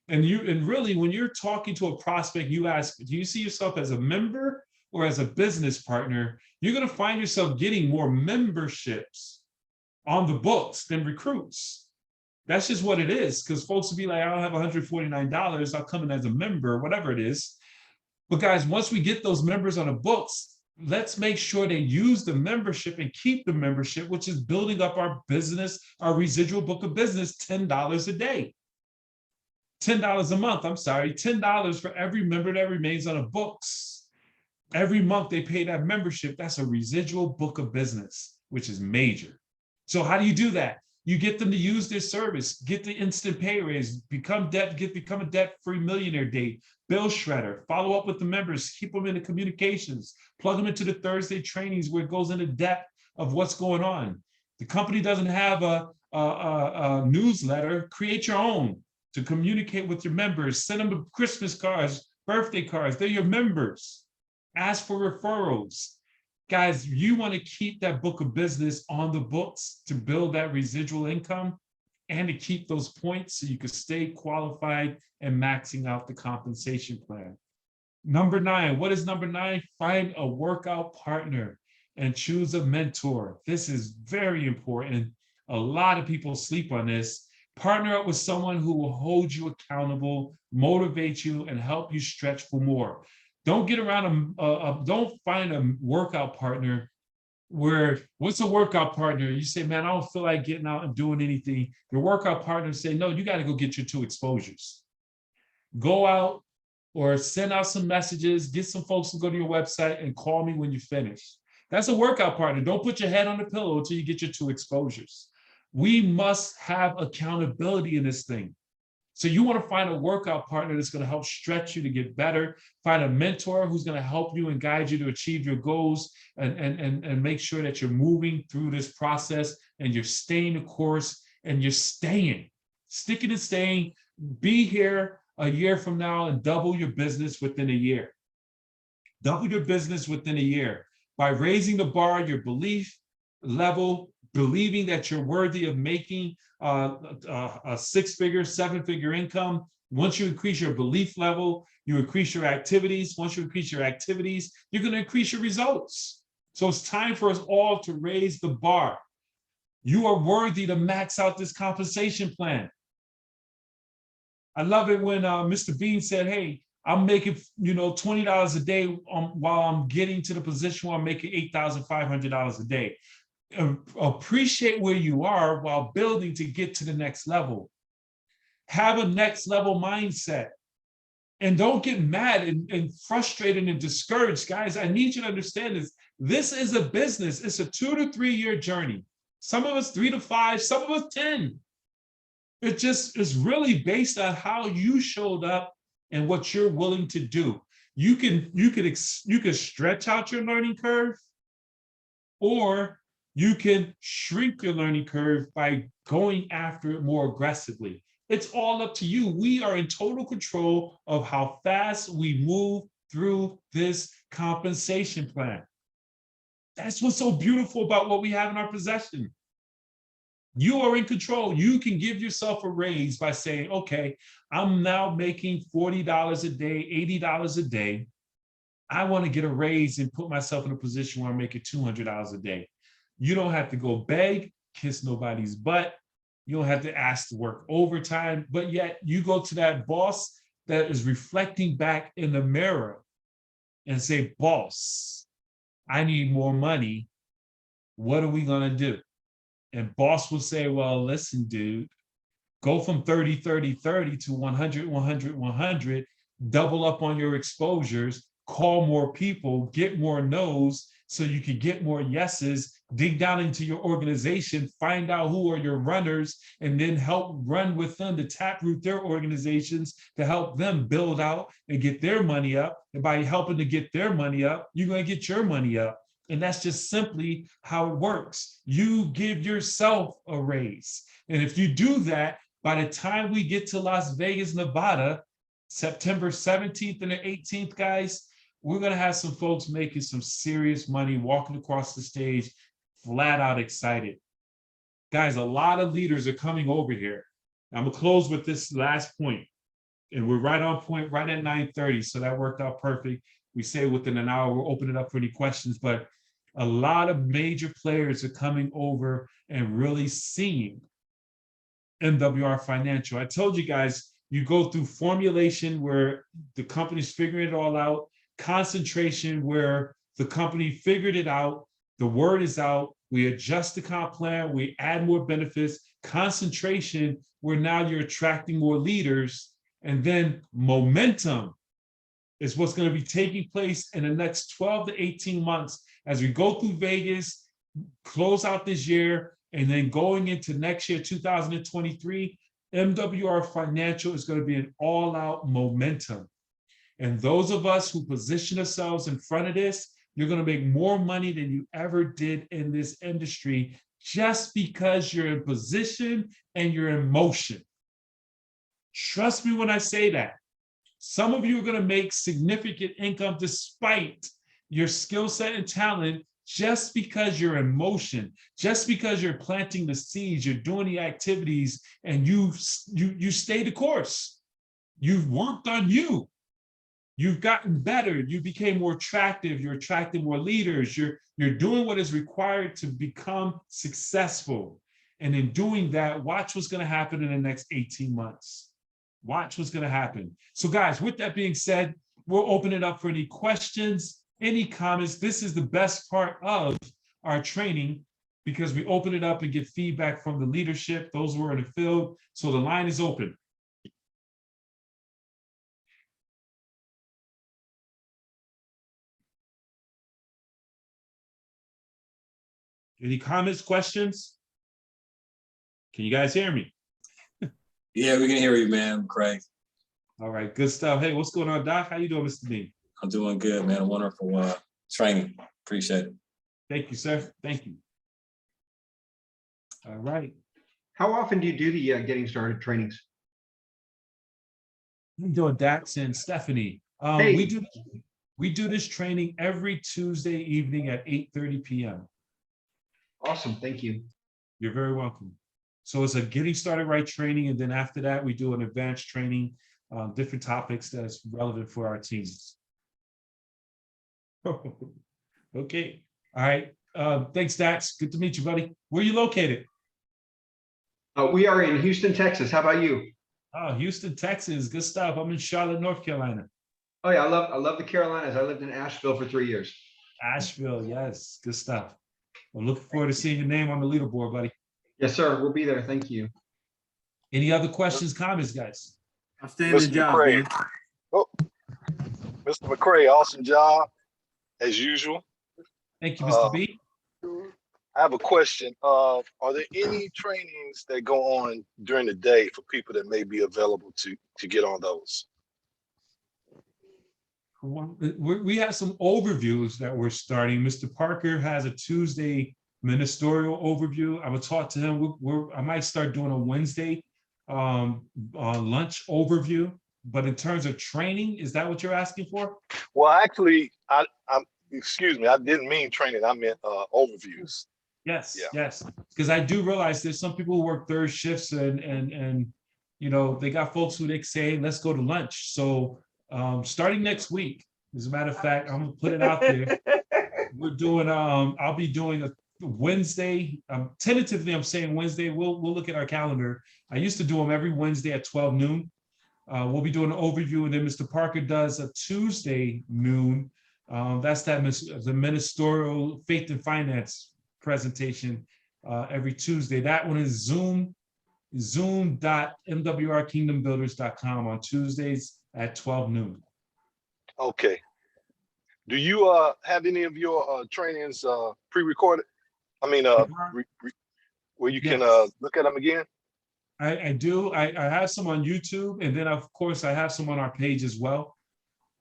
And really, when you're talking to a prospect, you ask, do you see yourself as a member or as a business partner? You're going to find yourself getting more memberships on the books than recruits. That's just what it is, because folks will be like, I don't have $149. I'll come in as a member, whatever it is. But guys, once we get those members on the books, let's make sure they use the membership and keep the membership, which is building up our business, our residual book of business, $10 a day. $10 a month, I'm sorry, $10 for every member that remains on the books. Every month they pay that membership. That's a residual book of business, which is major. So how do you do that? You get them to use their service, get the instant pay raise, become a debt-free millionaire date, bill shredder, follow up with the members, keep them in the communications, plug them into the Thursday trainings where it goes into depth of what's going on. The company doesn't have a newsletter, create your own to communicate with your members, send them Christmas cards, birthday cards, they're your members. Ask for referrals. Guys, you want to keep that book of business on the books to build that residual income and to keep those points so you can stay qualified and maxing out the compensation plan. Number 9, what is number 9? Find a workout partner and choose a mentor. This is very important. A lot of people sleep on this. Partner up with someone who will hold you accountable, motivate you, and help you stretch for more. Don't get around don't find a workout partner where, what's a workout partner? You say, man, I don't feel like getting out and doing anything. Your workout partner say, no, you got to go get your 2 exposures. Go out or send out some messages, get some folks to go to your website and call me when you finish. That's a workout partner. Don't put your head on the pillow until you get your 2 exposures. We must have accountability in this thing. So you want to find a workout partner that's going to help stretch you to get better. Find a mentor who's going to help you and guide you to achieve your goals and make sure that you're moving through this process and you're staying the course and you're sticking and staying. Be here a year from now and double your business within a year. Double your business within a year by raising the bar, your belief level, believing that you're worthy of making a six-figure, seven-figure income. Once you increase your belief level, you increase your activities. Once you increase your activities, you're going to increase your results. So it's time for us all to raise the bar. You are worthy to max out this compensation plan. I love it when Mr. Bean said, hey, I'm making, $20 a day while I'm getting to the position where I'm making $8,500 a day. Appreciate where you are while building to get to the next level. Have a next level mindset. And don't get mad and frustrated and discouraged, guys. I need you to understand this. This is a business. It's a 2 to 3 year journey. Some of us 3 to 5, some of us 10. It just is really based on how you showed up and what you're willing to do. You could stretch out your learning curve, or you can shrink your learning curve by going after it more aggressively. It's all up to you. We are in total control of how fast we move through this compensation plan. That's what's so beautiful about what we have in our possession. You are in control. You can give yourself a raise by saying, okay, I'm now making $40 a day, $80 a day. I want to get a raise and put myself in a position where I'm making $200 a day. You don't have to go beg, kiss nobody's butt. You don't have to ask to work overtime, but yet you go to that boss that is reflecting back in the mirror and say, boss, I need more money. What are we going to do? And boss will say, well, listen, dude, go from 30, 30, 30 to 100, 100, 100, double up on your exposures, call more people, get more no's so you can get more yeses, dig down into your organization, find out who are your runners, and then help run with them to taproot their organizations to help them build out and get their money up. And by helping to get their money up, you're going to get your money up. And that's just simply how it works. You give yourself a raise. And if you do that, by the time we get to Las Vegas, Nevada, September 17th and the 18th, guys, we're going to have some folks making some serious money, walking across the stage, flat out excited. Guys, a lot of leaders are coming over here. I'm going to close with this last point. And we're right on point, right at 9:30. So that worked out perfect. We say within an hour, we'll open it up for any questions, but a lot of major players are coming over and really seeing MWR Financial. I told you guys, you go through formulation where the company's figuring it all out, concentration where the company figured it out, the word is out, we adjust the comp plan, we add more benefits, concentration where now you're attracting more leaders, and then momentum is what's going to be taking place in the next 12 to 18 months as we go through Vegas, close out this year, and then going into next year, 2023, MWR Financial is going to be an all-out momentum. And those of us who position ourselves in front of this, you're going to make more money than you ever did in this industry just because you're in position and you're in motion. Trust me when I say that. Some of you are going to make significant income despite your skill set and talent just because you're in motion, just because you're planting the seeds, you're doing the activities, and you stay the course. You've worked on you. You've gotten better. You became more attractive. You're attracting more leaders. You're doing what is required to become successful. And in doing that, watch what's going to happen in the next 18 months. Watch what's going to happen. So guys, with that being said, we'll open it up for any questions, any comments. This is the best part of our training because we open it up and get feedback from the leadership, those who are in the field. So the line is open. Any comments, questions? Can you guys hear me? Yeah, we can hear you, man, Craig. All right, good stuff. Hey, what's going on, Doc? How you doing, Mr. Dean? I'm doing good, man. Wonderful training. Appreciate it. Thank you, sir. Thank you. All right. How often do you do the getting started trainings? How you doing, Dax and Stephanie? Hey. We do this training every Tuesday evening at 8:30 p.m. Awesome. Thank you. You're very welcome. So it's a getting started right training, and then after that, we do an advanced training, different topics that's relevant for our teams. Okay, all right. Thanks, Dax. Good to meet you, buddy. Where are you located? We are in Houston, Texas. How about you? Oh, Houston, Texas. Good stuff. I'm in Charlotte, North Carolina. Oh yeah, I love the Carolinas. I lived in Asheville for 3 years. Asheville, yes, good stuff. I'm looking forward to seeing your name on the leaderboard, buddy. Yes, sir. We'll be there. Thank you. Any other questions, comments, guys? Outstanding Mr. job, McCray. man. Oh, Mr. McCray, awesome job as usual. Thank you, Mr. B. I have a question. Are there any trainings that go on during the day for people that may be available to get on those? We have some overviews that we're starting. Mr. Parker has a Tuesday ministerial overview. I will talk to him. I might start doing a Wednesday lunch overview. But in terms of training, is that what you're asking for? Well, actually, I'm excuse me, I didn't mean training. I meant overviews. Yes, Yeah. yes. Because I do realize there's some people who work third shifts and you know, they got folks who they say, let's go to lunch. So starting next week, as a matter of fact, I'm gonna put it out there. We're doing I'll be doing a Wednesday. Tentatively, I'm saying Wednesday. We'll look at our calendar. I used to do them every Wednesday at 12 noon. We'll be doing an overview, and then Mr. Parker does a Tuesday noon. That's the ministerial faith and finance presentation every Tuesday. That one is zoom.mwrkingdombuilders.com on Tuesdays at 12 noon. Okay. Do you have any of your trainings pre-recorded? I mean, where you can look at them again? I do. I have some on YouTube, and then of course I have some on our page as well.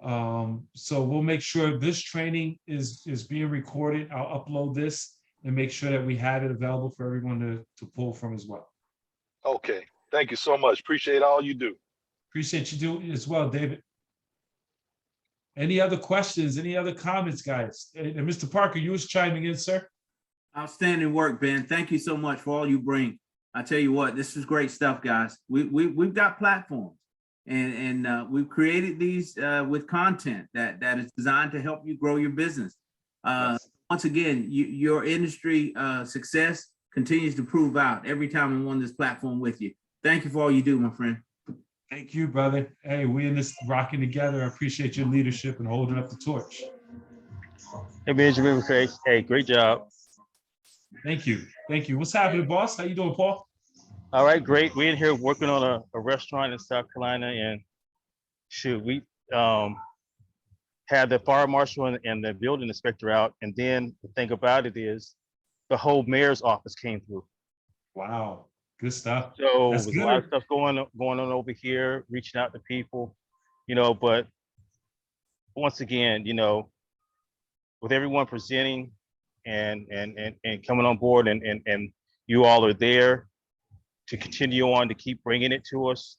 So we'll make sure this training is being recorded. I'll upload this and make sure that we have it available for everyone to pull from as well. Okay. Thank you so much. Appreciate all you do. Appreciate you doing as well, David. Any other questions? Any other comments, guys? And Mr. Parker, you was chiming in, sir. Outstanding work, Ben. Thank you so much for all you bring. I tell you what, this is great stuff, guys. We've got platforms, and we've created these with content that is designed to help you grow your business. Yes. Once again, your industry success continues to prove out every time I'm on this platform with you. Thank you for all you do, my friend. Thank you, brother. Hey, we in this rocking together. I appreciate your leadership and holding up the torch. Hey, Benjamin McCray. Hey, great job. Thank you. Thank you. What's happening, boss? How you doing, Paul? All right, great. We're in here working on a restaurant in South Carolina, and shoot, we had the fire marshal and the building inspector out, and then the thing about it is the whole mayor's office came through. Wow, good stuff. So That's there's a lot of good. stuff going on over here, reaching out to people, you know, but once again, you know, with everyone presenting and coming on board and you all are there to continue on to keep bringing it to us,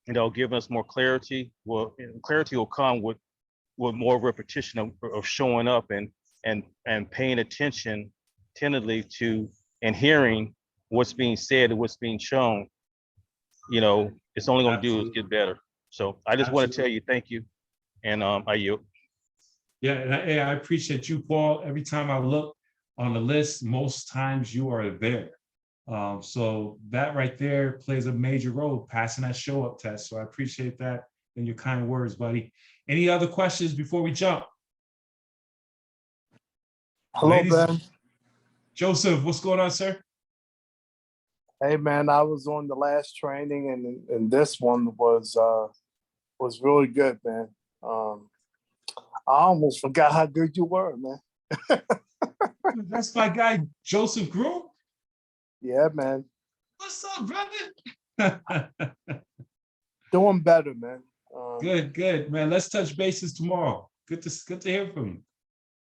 you know, giving us more clarity. Well, clarity will come with more repetition of showing up and paying attention attentively to and hearing what's being said and what's being shown. You know, it's only going to do is get better. So I just want to tell you thank you, and I yield. Yeah, and I appreciate you, Paul. Every time I look on the list, most times you are there. So that right there plays a major role, passing that show up test. So I appreciate that and your kind words, buddy. Any other questions before we jump? Hello, Ladies, Ben. Joseph, what's going on, sir? Hey, man, I was on the last training, and this one was really good, man. I almost forgot how good you were, man. That's my guy, Joseph Groom. Yeah, man. What's up, brother? Doing better, man. Good, man. Let's touch bases tomorrow. Good to hear from you.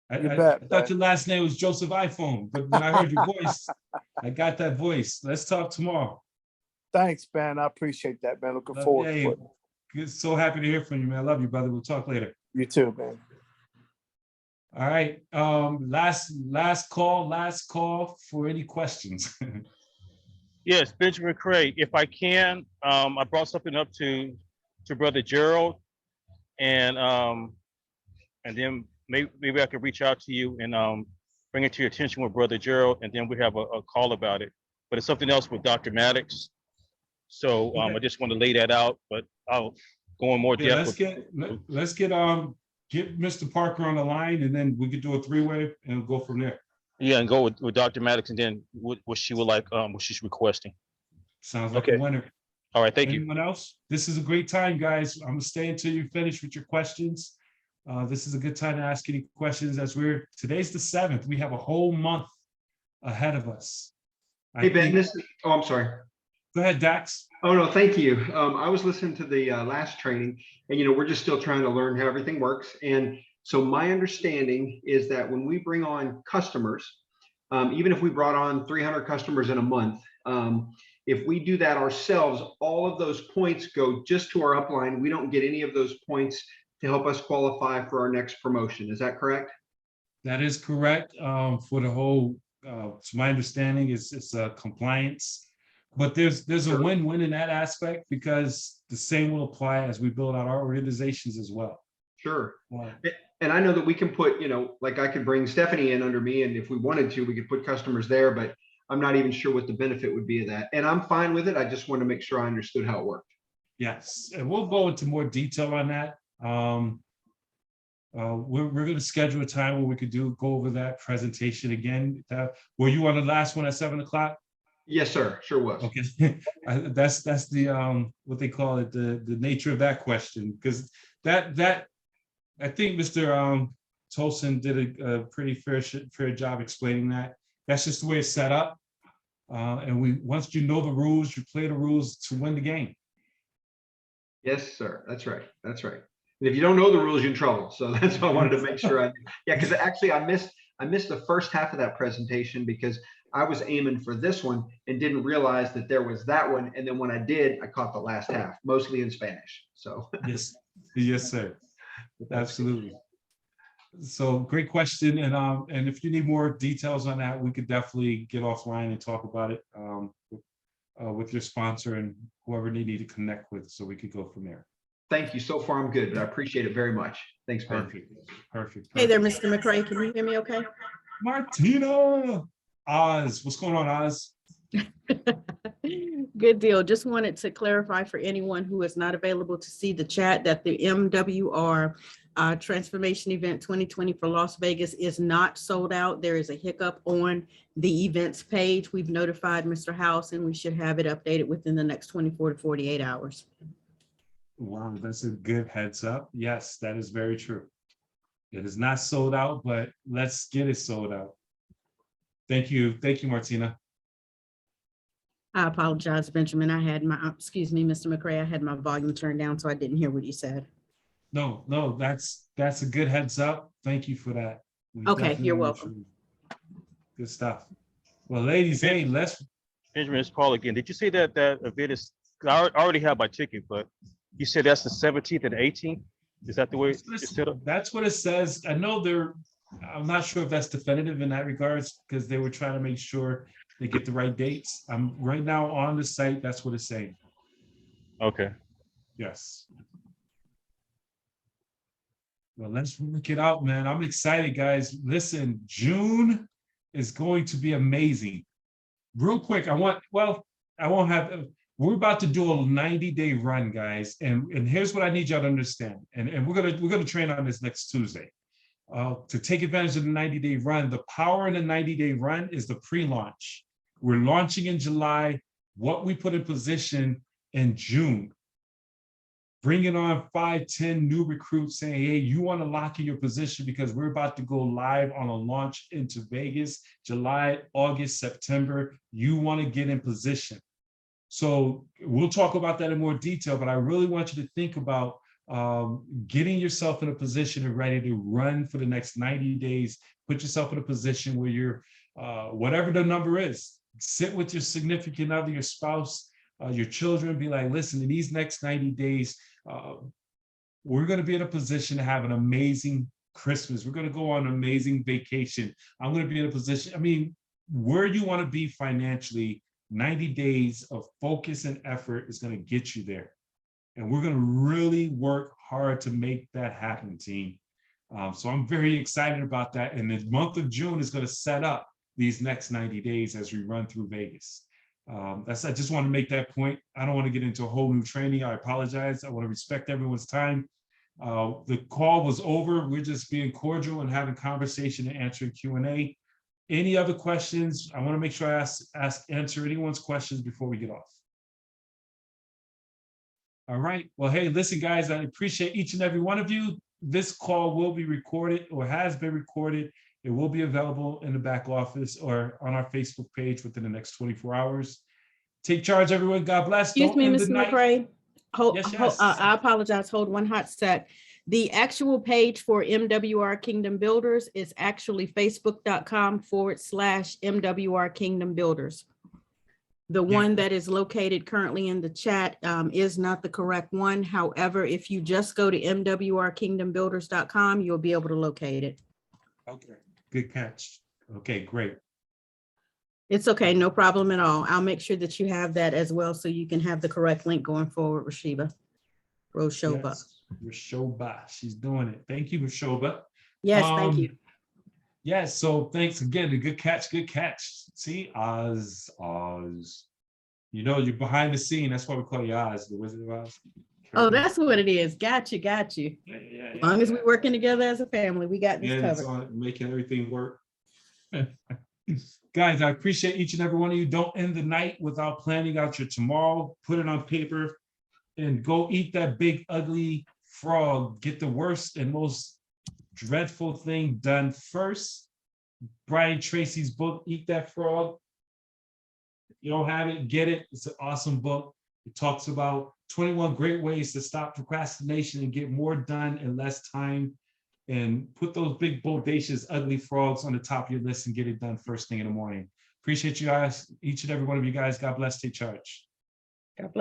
I bet, thought your last name was Joseph iPhone, but when I heard your voice, I got that voice. Let's talk tomorrow. Thanks, man. I appreciate that, man. Looking forward to it. Good. So happy to hear from you, man. I love you, brother. We'll talk later. You too, man. All right, last call for any questions. Yes, Benjamin McCray, if I can, I brought something up to Brother Gerald, and then maybe I could reach out to you and bring it to your attention with Brother Gerald, and then we have a call about it. But it's something else with Dr. Maddox. So I just want to lay that out, but I'll go in more Yeah, depth. let's get Mr. Parker on the line, and then we could do a three-way and go from there. Yeah, and go with Dr. Maddox, and then what she would like, what she's requesting. Sounds like Okay. a winner. All right, thank you. Anyone else? This is a great time, guys. I'm gonna stay until you finish with your questions. This is a good time to ask any questions as today's the 7th. We have a whole month ahead of us. Hey, Ben, I'm sorry. Go ahead, Dax. Oh, no, thank you. I was listening to the last training, and, we're just still trying to learn how everything works. And so my understanding is that when we bring on customers, even if we brought on 300 customers in a month, if we do that ourselves, all of those points go just to our upline. We don't get any of those points to help us qualify for our next promotion. Is that correct? That is correct. For the whole, to my understanding, it's compliance. But there's a win-win in that aspect, because the same will apply as we build out our organizations as well. Sure. Wow. And I know that we can put, like I could bring Stephanie in under me, and if we wanted to, we could put customers there, but I'm not even sure what the benefit would be of that. And I'm fine with it. I just want to make sure I understood how it worked. Yes, and we'll go into more detail on that. We're going to schedule a time where we could go over that presentation again. Were you on the last one at 7 o'clock? Yes, sir. Sure was. Okay, that's the what they call it, the nature of that question, because that I think Mr. Tolson did a pretty fair job explaining that. That's just the way it's set up, and once you know the rules, you play the rules to win the game. Yes, sir. That's right. That's right. And if you don't know the rules, you're in trouble. So that's why I wanted to make sure I knew. Yeah, because actually I missed the first half of that presentation because I was aiming for this one and didn't realize that there was that one. And then when I did, I caught the last half, mostly in Spanish. So yes, sir. Absolutely. So great question. And if you need more details on that, we could definitely get offline and talk about it with your sponsor and whoever they need to connect with, so we could go from there. Thank you. So far, I'm good, but I appreciate it very much. Thanks, Ben. Perfect. Hey there, Mr. McCray. Can you hear me okay? Martina, Oz, what's going on, Oz? Good deal. Just wanted to clarify for anyone who is not available to see the chat that the MWR Transformation Event 2020 for Las Vegas is not sold out. There is a hiccup on the events page. We've notified Mr. House, and we should have it updated within the next 24 to 48 hours. Wow, that's a good heads up. Yes, that is very true. It is not sold out, but let's get it sold out. Thank you, Martina. I apologize, Benjamin. I had excuse me, Mr. McCray, I had my volume turned down, so I didn't hear what you said. No, that's a good heads up. Thank you for that. Okay, you're welcome. Good stuff. Well, ladies, hey, Benjamin, it's Paul again. Did you say that event is, I already have my ticket, but you said that's the 17th and 18th? Is that the way it's set up? That's what it says. I know I'm not sure if that's definitive in that regards, because they were trying to make sure they get the right dates. I'm right now on the site. That's what it's saying. Okay. Yes. Well, let's work it out, man. I'm excited, guys. Listen, June is going to be amazing. Real quick, we're about to do a 90-day run, guys. And here's what I need y'all to understand. And we're gonna train on this next Tuesday. To take advantage of the 90-day run, the power in the 90-day run is the pre-launch. We're launching in July. What we put in position in June. Bringing on 5-10 new recruits saying, hey, you want to lock in your position because we're about to go live on a launch into Vegas, July, August, September. You want to get in position. So we'll talk about that in more detail, but I really want you to think about getting yourself in a position and ready to run for the next 90 days. Put yourself in a position where you're, whatever the number is, sit with your significant other, your spouse, your children, be like, listen, in these next 90 days, we're going to be in a position to have an amazing Christmas. We're going to go on an amazing vacation. I'm going to be in a position, I mean, where you want to be financially, 90 days of focus and effort is going to get you there. And we're going to really work hard to make that happen, team. So I'm very excited about that. And the month of June is going to set up these next 90 days as we run through Vegas. I just want to make that point. I don't want to get into a whole new training. I apologize. I want to respect everyone's time. The call was over. We're just being cordial and having conversation and answering Q&A. Any other questions? I want to make sure I answer anyone's questions before we get off. All right. Well, hey, listen, guys, I appreciate each and every one of you. This call will be recorded or has been recorded. It will be available in the back office or on our Facebook page within the next 24 hours. Take charge, everyone. God bless. Excuse me, Mr. McCray. Yes. I apologize. Hold one hot sec. The actual page for MWR Kingdom Builders is actually facebook.com/MWR Kingdom Builders. The one that is located currently in the chat is not the correct one. However, if you just go to MWRKingdomBuilders.com, you'll be able to locate it. Okay, good catch. Okay, great. It's okay, no problem at all. I'll make sure that you have that as well so you can have the correct link going forward, Rashiba. Roshoba. Yes, Rashoba, she's doing it. Thank you, Rashoba. Yes, thank you. Yes, so thanks again. Good catch, good catch. See, Oz. You know, you're behind the scene. That's why we call you Oz, the Wizard of Oz. Oh, that's what it is. Got you. Yeah, As long as we're working together as a family, we got this it's covered. on making everything work. Guys, I appreciate each and every one of you. Don't end the night without planning out your tomorrow. Put it on paper and go eat that big, ugly frog. Get the worst and most dreadful thing done first. Brian Tracy's book, Eat That Frog. If you don't have it, get it. It's an awesome book. It talks about 21 great ways to stop procrastination and get more done in less time. And put those big, bodacious, ugly frogs on the top of your list and get it done first thing in the morning. Appreciate you guys, each and every one of you guys. God bless. Take charge.